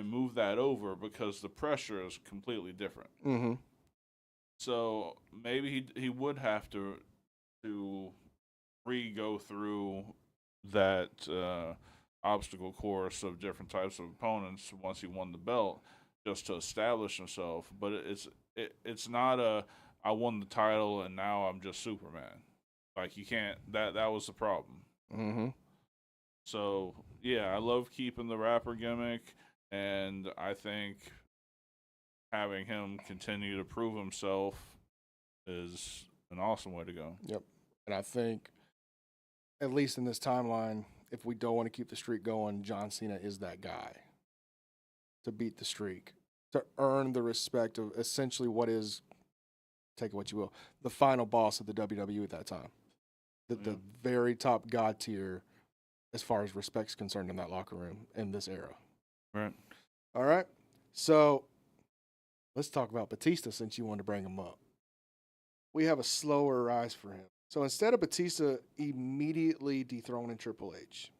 move that over, because the pressure is completely different. Mm-hmm. So maybe he would have to go through that obstacle course of different types of opponents once he won the belt, just to establish himself. But it's not I won the title and now I'm just Superman. Like you can't. That was the problem. Mm-hmm. So yeah, I love keeping the rapper gimmick, and I think having him continue to prove himself is An awesome way to go. Yep. And I think, at least in this timeline, if we don't want to keep the streak going, John Cena is that guy to beat the streak, to earn the respect of essentially what is, take it what you will, the final boss of the WWE at that time. The very top god tier as far as respect's concerned in that locker room in this era. Right. All right. So let's talk about Batista since you wanted to bring him up. We have a slower rise for him. So instead of Batista immediately dethroning Triple H,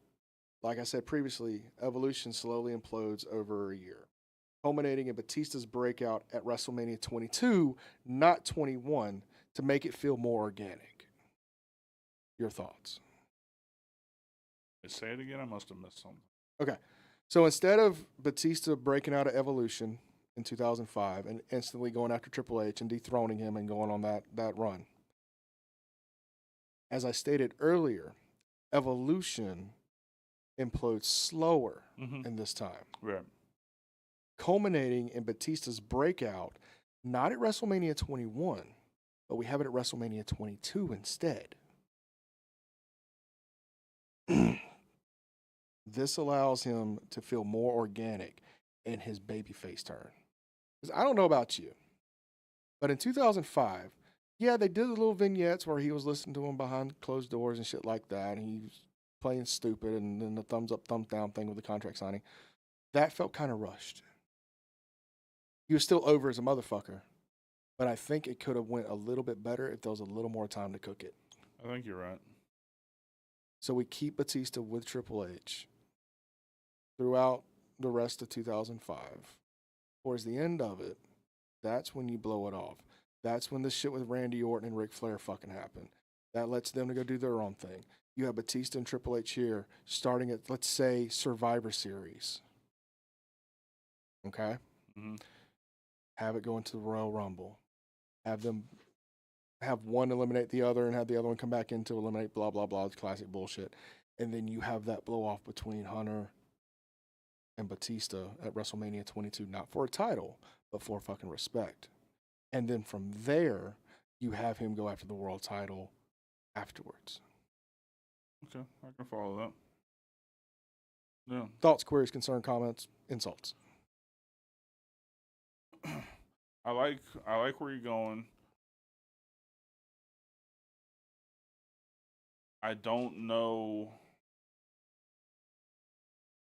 like I said previously, Evolution slowly implodes over a year, culminating in Batista's breakout at WrestleMania 22, not 21, to make it feel more organic. Your thoughts? Say it again. I must have missed something. Okay. So instead of Batista breaking out of Evolution in 2005 and instantly going after Triple H and dethroning him and going on that run, as I stated earlier, Evolution implodes slower in this time, Right. culminating in Batista's breakout, not at WrestleMania 21, but we have it at WrestleMania 22 instead. This allows him to feel more organic in his babyface turn. Because I don't know about you, but in 2005, yeah, they did the little vignettes where he was listening to him behind closed doors and shit like that, and he was playing stupid, and then the thumbs up, thumbs down thing with the contract signing. That felt kind of rushed. He was still over as a motherfucker, but I think it could have went a little bit better if there was a little more time to cook it. I think you're right. So we keep Batista with Triple H throughout the rest of 2005. Towards the end of it, that's when you blow it off. That's when this shit with Randy Orton and Ric Flair fucking happened. That lets them to go do their own thing. You have Batista and Triple H here starting at, let's say, Survivor Series. Okay? Mm-hmm. Have it go into the Royal Rumble. Have them have one eliminate the other and have the other one come back in to eliminate blah, blah, blah. It's classic bullshit. And then you have that blow off between Hunter and Batista at WrestleMania 22, not for a title, but for fucking respect. And then from there, you have him go after the world title afterwards. Okay, I can follow that. Yeah. Thoughts, queries, concern, comments, insults. I like where you're going. I don't know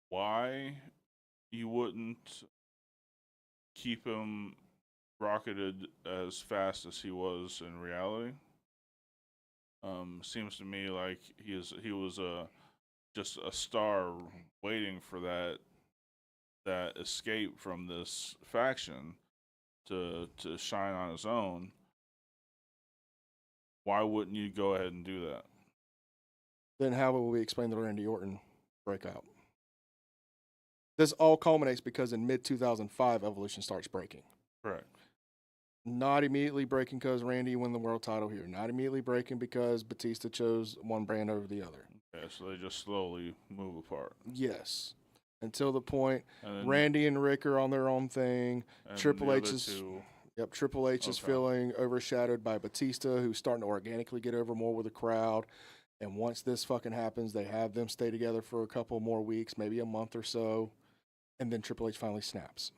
why you wouldn't keep him rocketed as fast as he was in reality. Seems to me like he was just a star waiting for that escape from this faction to shine on his own. Why wouldn't you go ahead and do that? Then how will we explain the Randy Orton breakout? This all culminates because in mid-2005, Evolution starts breaking. Correct. Not immediately breaking because Randy won the world title here. Not immediately breaking because Batista chose one brand over the other. Yeah, so they just slowly move apart. Yes. Until the point And then, Randy and Rick are on their own thing. and Triple the H other is two- Triple H is Okay. feeling overshadowed by Batista, who's starting to organically get over more with the crowd. And once this fucking happens, they have them stay together for a couple more weeks, maybe a month or so. And then Triple H finally snaps,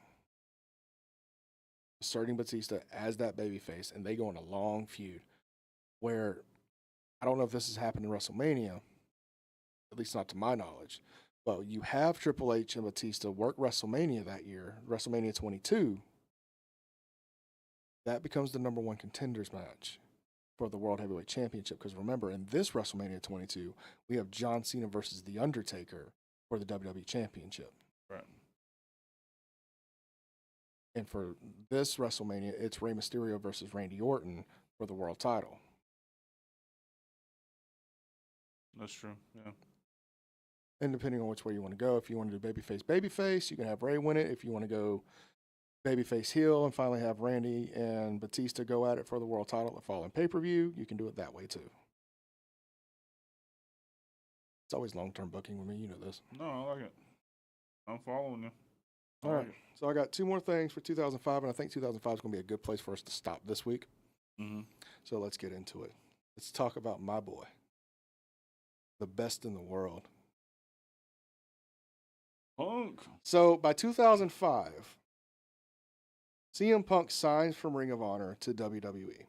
asserting Batista as that babyface. And they go on a long feud where I don't know if this has happened in WrestleMania, at least not to my knowledge. But you have Triple H and Batista work WrestleMania that year, WrestleMania 22. That becomes the number one contenders match for the World Heavyweight Championship. Because remember, in this WrestleMania 22, we have John Cena versus The Undertaker for the WWE Championship. Right. And for this WrestleMania, it's Rey Mysterio versus Randy Orton for the world title. That's true. Yeah. And depending on which way you want to go, if you want to do babyface, you can have Rey win it. If you want to go babyface heel and finally have Randy and Batista go at it for the world title at Fall in pay-per-view, you can do it that way too. It's always long-term booking with me, you know this. No, I like it. I'm following you. I All like right, so I got two more things for 2005, and I think 2005 is going to be a good place for us to stop this week. Mm-hmm. So let's get into it. Let's talk about my boy, the best in the world. Punk. So by 2005, CM Punk signs from Ring of Honor to WWE.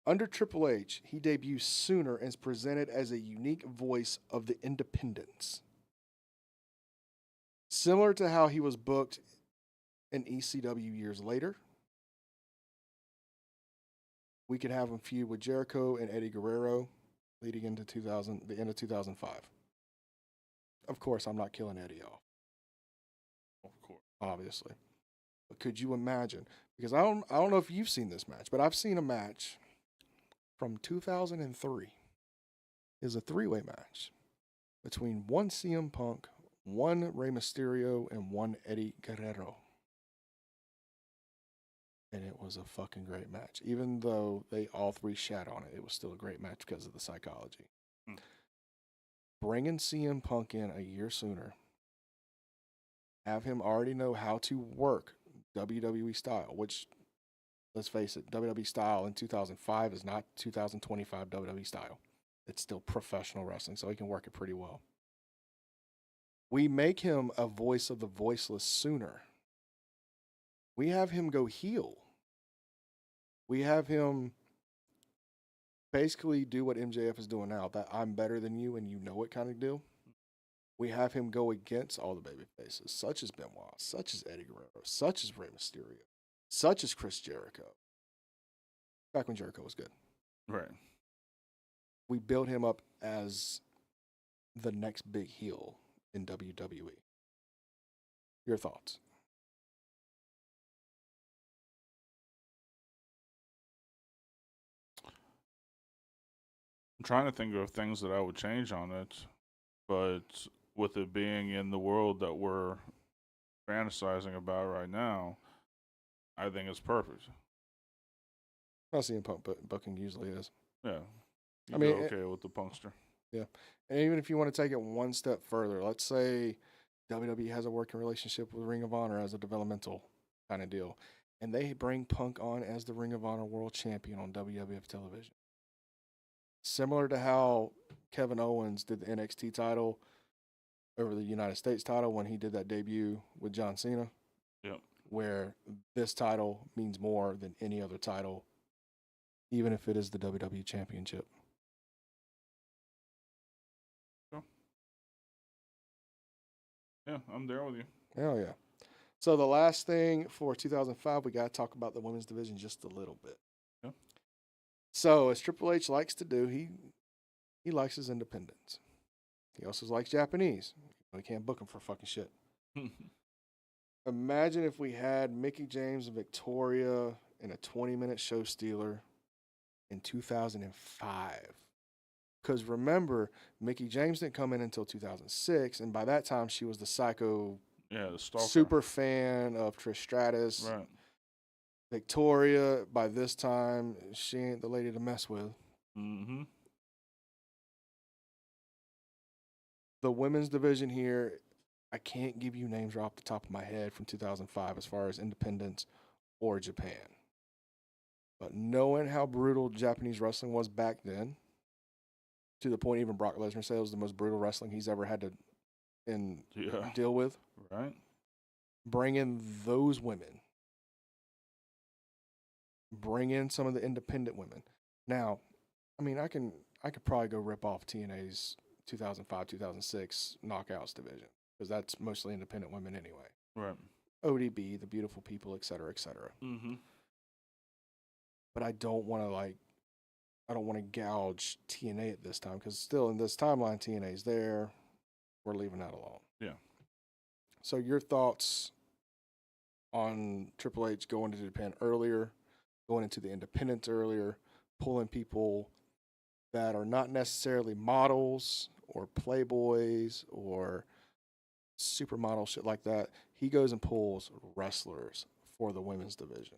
Under Triple H, he debuts sooner and is presented as a unique voice of the independents. Similar to how he was booked in ECW years later, we could have him feud with Jericho and Eddie Guerrero leading into the end of 2005. Of course, I'm not killing Eddie off, Of course. obviously. But could you imagine? Because I don't know if you've seen this match, but I've seen a match from 2003. Is a three-way match between one CM Punk, one Rey Mysterio, and one Eddie Guerrero. And it was a fucking great match. Even though they all three shat on it, it was still a great match because of the psychology. Bringing CM Punk in a year sooner, have him already know how to work WWE style, which, let's face it, WWE style in 2005 is not 2025 WWE style. It's still professional wrestling, so he can work it pretty well. We make him a voice of the voiceless sooner. We have him go heel. We have him basically do what MJF is doing now, that I'm better than you and you know it kind of deal. We have him go against all the baby faces, such as Benoit, such as Eddie Guerrero, such as Rey Mysterio, such as Chris Jericho. Back when Jericho was good. Right. We built him up as the next big heel in WWE. Your thoughts? I'm trying to think of things that I would change on it, but with it being in the world that we're fantasizing about right now, I think it's perfect. I'll see him Punk booking usually is. Yeah. I mean, okay with the Punkster. Yeah. And even if you want to take it one step further, let's say WWE has a working relationship with Ring of Honor as a developmental kind of deal, and they bring Punk on as the Ring of Honor World Champion on WWF television. Similar to how Kevin Owens did the NXT title over the United States title when he did that debut with John Cena. Yep. Where this title means more than any other title, even if it is the WWE Championship. Yeah, I'm there with you. Hell yeah. So the last thing for 2005, we got to talk about the women's division just a little bit. Yeah. So as Triple H likes to do, he likes his independence. He also likes Japanese. He can't book them for fucking shit. Imagine if we had Mickie James and Victoria in a 20-minute show stealer in 2005. Because remember, Mickie James didn't come in until 2006, and by that time she was the psycho Yeah, the stalker. super fan of Trish Stratus. Right. Victoria, by this time, she ain't the lady to mess with. Mm-hmm. The women's division here, I can't give you names right off the top of my head from 2005 as far as independence or Japan. But knowing how brutal Japanese wrestling was back then, to the point even Brock Lesnar said it was the most brutal wrestling he's ever had to deal with. Right. Bring in those women. Bring in some of the independent women. Now, I mean, I could probably go rip off TNA's 2005, 2006 Knockouts division because that's mostly independent women anyway. Right. ODB, the Beautiful People, et cetera, et cetera. Mm-hmm. But I don't want to gouge TNA at this time because still in this timeline, TNA's there. We're leaving that alone. Yeah. So your thoughts on Triple H going to Japan earlier, going into the independents earlier, pulling people that are not necessarily models or playboys or supermodel shit like that. He goes and pulls wrestlers for the women's division.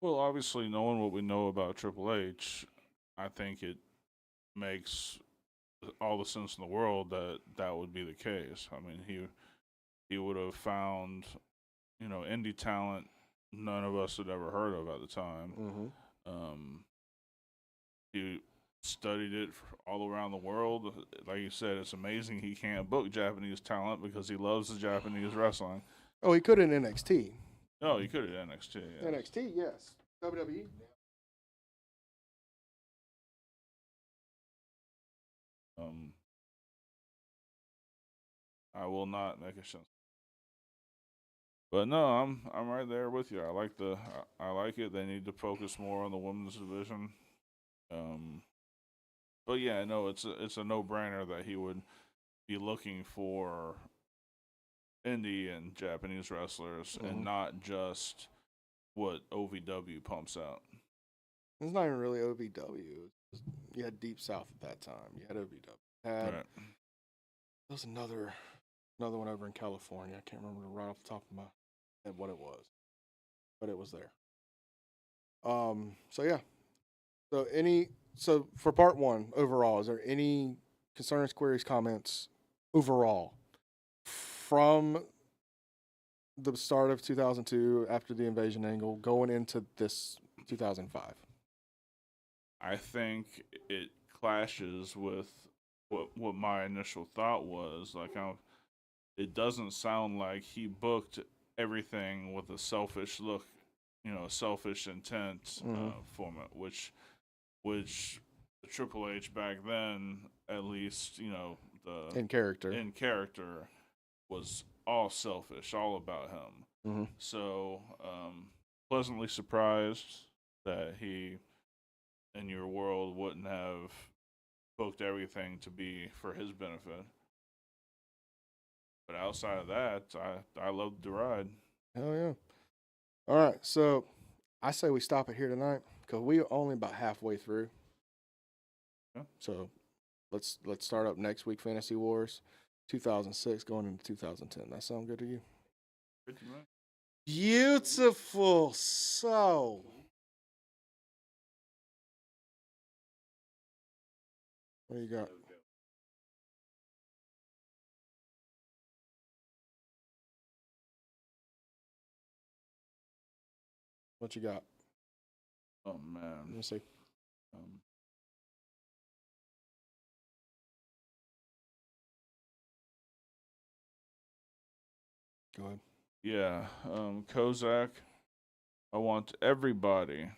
Well, obviously, knowing what we know about Triple H, I think it makes all the sense in the world that that would be the case. I mean, he would have found, indie talent none of us had ever heard of at the time. He studied it all around the world. Like you said, it's amazing he can't book Japanese talent because he loves the Japanese wrestling. Oh, he could in NXT. No, he could have NXT. Yeah. NXT, yes. WWE. I will not make a sense. But no, I'm right there with you. I like it. They need to focus more on the women's division. But yeah, no, it's a no brainer that he would be looking for indie and Japanese wrestlers and not just what OVW pumps out. It's not even really OVW. You had Deep South at that time. You had OVW. Right. There was another one over in California. I can't remember right off the top of my head what it was, but it was there. So yeah. So for part one overall, is there any concerns, queries, comments overall from the start of 2002 after the invasion angle going into this 2005? I think it clashes with what my initial thought was. It doesn't sound like he booked everything with a selfish look, selfish intent from it, which the Triple H back then, at least, the In character was all selfish, all about him. Mm-hmm. So, pleasantly surprised that he, in your world, wouldn't have booked everything to be for his benefit. But outside of that, I loved the ride. Hell yeah. All right, so I say we stop it here tonight because we are only about halfway through. Yeah. So let's start up next week, Fantasy Wars 2006 going into 2010. That sound good to you? Good to me. Beautiful. So what do you got? What you got? Oh Let man. me see. Go ahead. Yeah, Kozak. I want everybody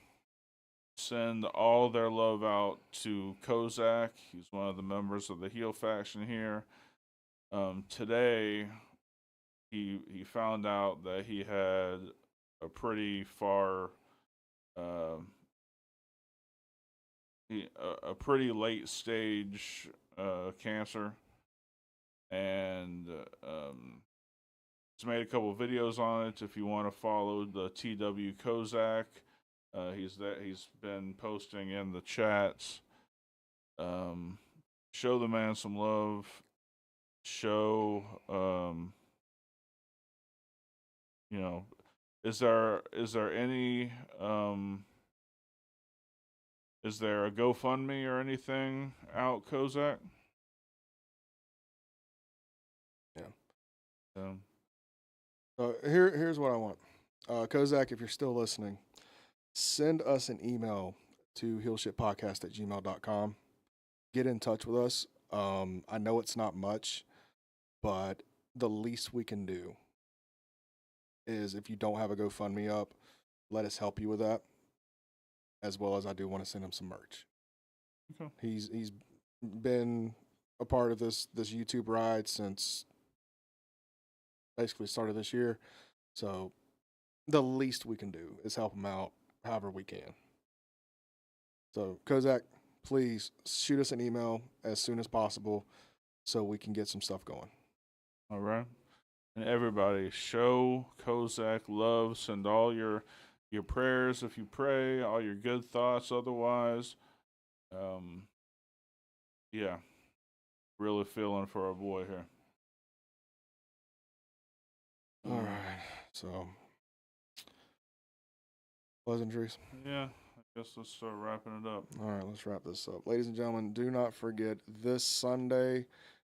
send all their love out to Kozak. He's one of the members of the heel faction here. Today, he found out that he had a pretty far, a pretty late stage cancer, and he's made a couple videos on it. If you want to follow the TW Kozak, he's been posting in the chats. Show the man some love. Show is there any is there a GoFundMe or anything out, Kozak? Yeah. Um, Here's what I want. Kozak, if you're still listening, send us an email to heelshippodcast@gmail.com. Get in touch with us. I know it's not much, but the least we can do is if you don't have a GoFundMe up, let us help you with that. As well as I do want to send him some merch. Okay. He's been a part of this YouTube ride since basically the start of this year. So the least we can do is help him out however we can. So Kozak, please shoot us an email as soon as possible so we can get some stuff going. all right. And everybody, show Kozak love. Send all your prayers if you pray, all your good thoughts otherwise. Yeah. Really feeling for our boy here. All right. So pleasantries. Yeah. I guess let's start wrapping it up. All right, let's wrap this up. Ladies and gentlemen, do not forget this Sunday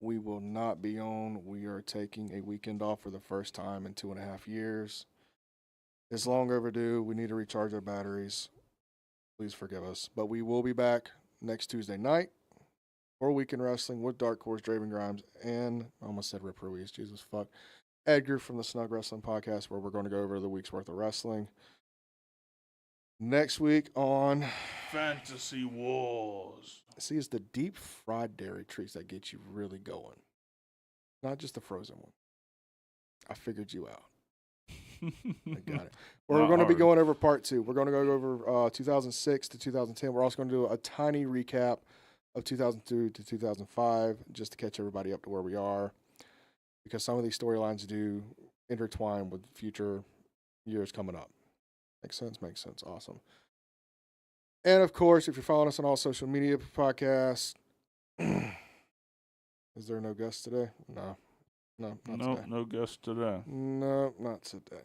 we will not be on. We are taking a weekend off for the first time in 2.5 years. It's long overdue. We need to recharge our batteries. Please forgive us. But we will be back next Tuesday night for Weekend Wrestling with Dark Horse, Draven Grimes, and I almost said Rip Ruiz. Jesus fuck. Edgar from the Snug Wrestling Podcast, where we're going to go over the week's worth of wrestling. Next week on Fantasy Wars. See, it's the deep fried dairy treats that get you really going. Not just the frozen one. I figured you out. I got it. We're going to be going over part 2. We're going to go over 2006 to 2010. We're also going to do a tiny recap of 2002 to 2005 just to catch everybody up to where we are. Because some of these storylines do intertwine with future years coming up. Makes sense? Makes sense. Awesome. And, of course, if you're following us on all social media podcasts, is there no guest today? No, not today. No guest today. No, not today.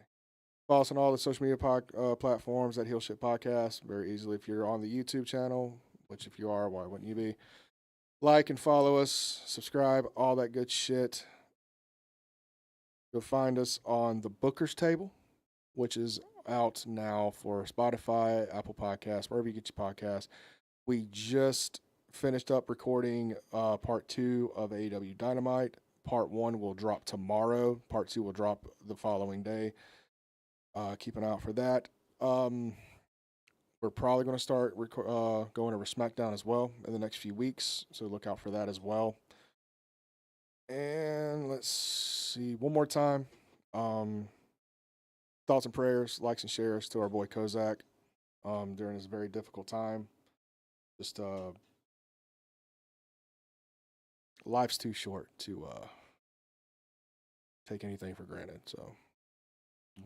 Follow us on all the social media platforms at Heel Shit Podcast very easily. If you're on the YouTube channel, which if you are, why wouldn't you be? Like and follow us, subscribe, all that good shit. You'll find us on the Booker's Table, which is out now for Spotify, Apple Podcasts, wherever you get your podcasts. We just finished up recording part 2 of AEW Dynamite. Part 1 will drop tomorrow. Part 2 will drop the following day. Keep an eye out for that. We're probably going to start going over SmackDown as well in the next few weeks, so look out for that as well. And let's see, one more time. Thoughts and prayers, likes and shares to our boy Kozak during this very difficult time. Just life's too short to take anything for granted. So,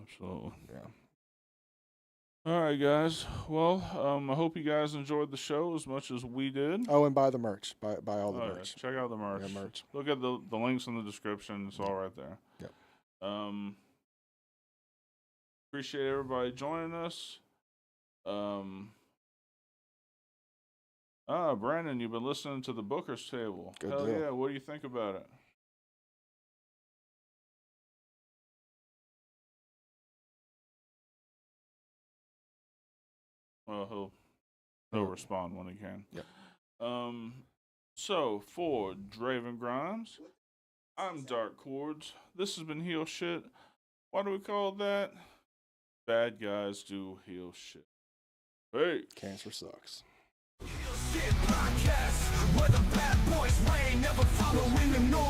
Absolutely. yeah. All right, guys. Well, I hope you guys enjoyed the show as much as we did. Oh, and buy the merch. Buy all the Oh, yeah. merch. Check out the merch. Yeah, merch. Look at the links in the description. It's all right there. Yep. Appreciate everybody joining us. Brandon, you've been listening to the Booker's Table. Good Hell deal. yeah. What do you think about it? Well, he'll respond when he can. Yep. So for Draven Grimes, I'm Dark Cordz. This has been Heel Shit. Why do we call it that? Bad guys do heel shit. Hey. Cancer sucks. Shit podcast, where the bad boys reign, never following the norm.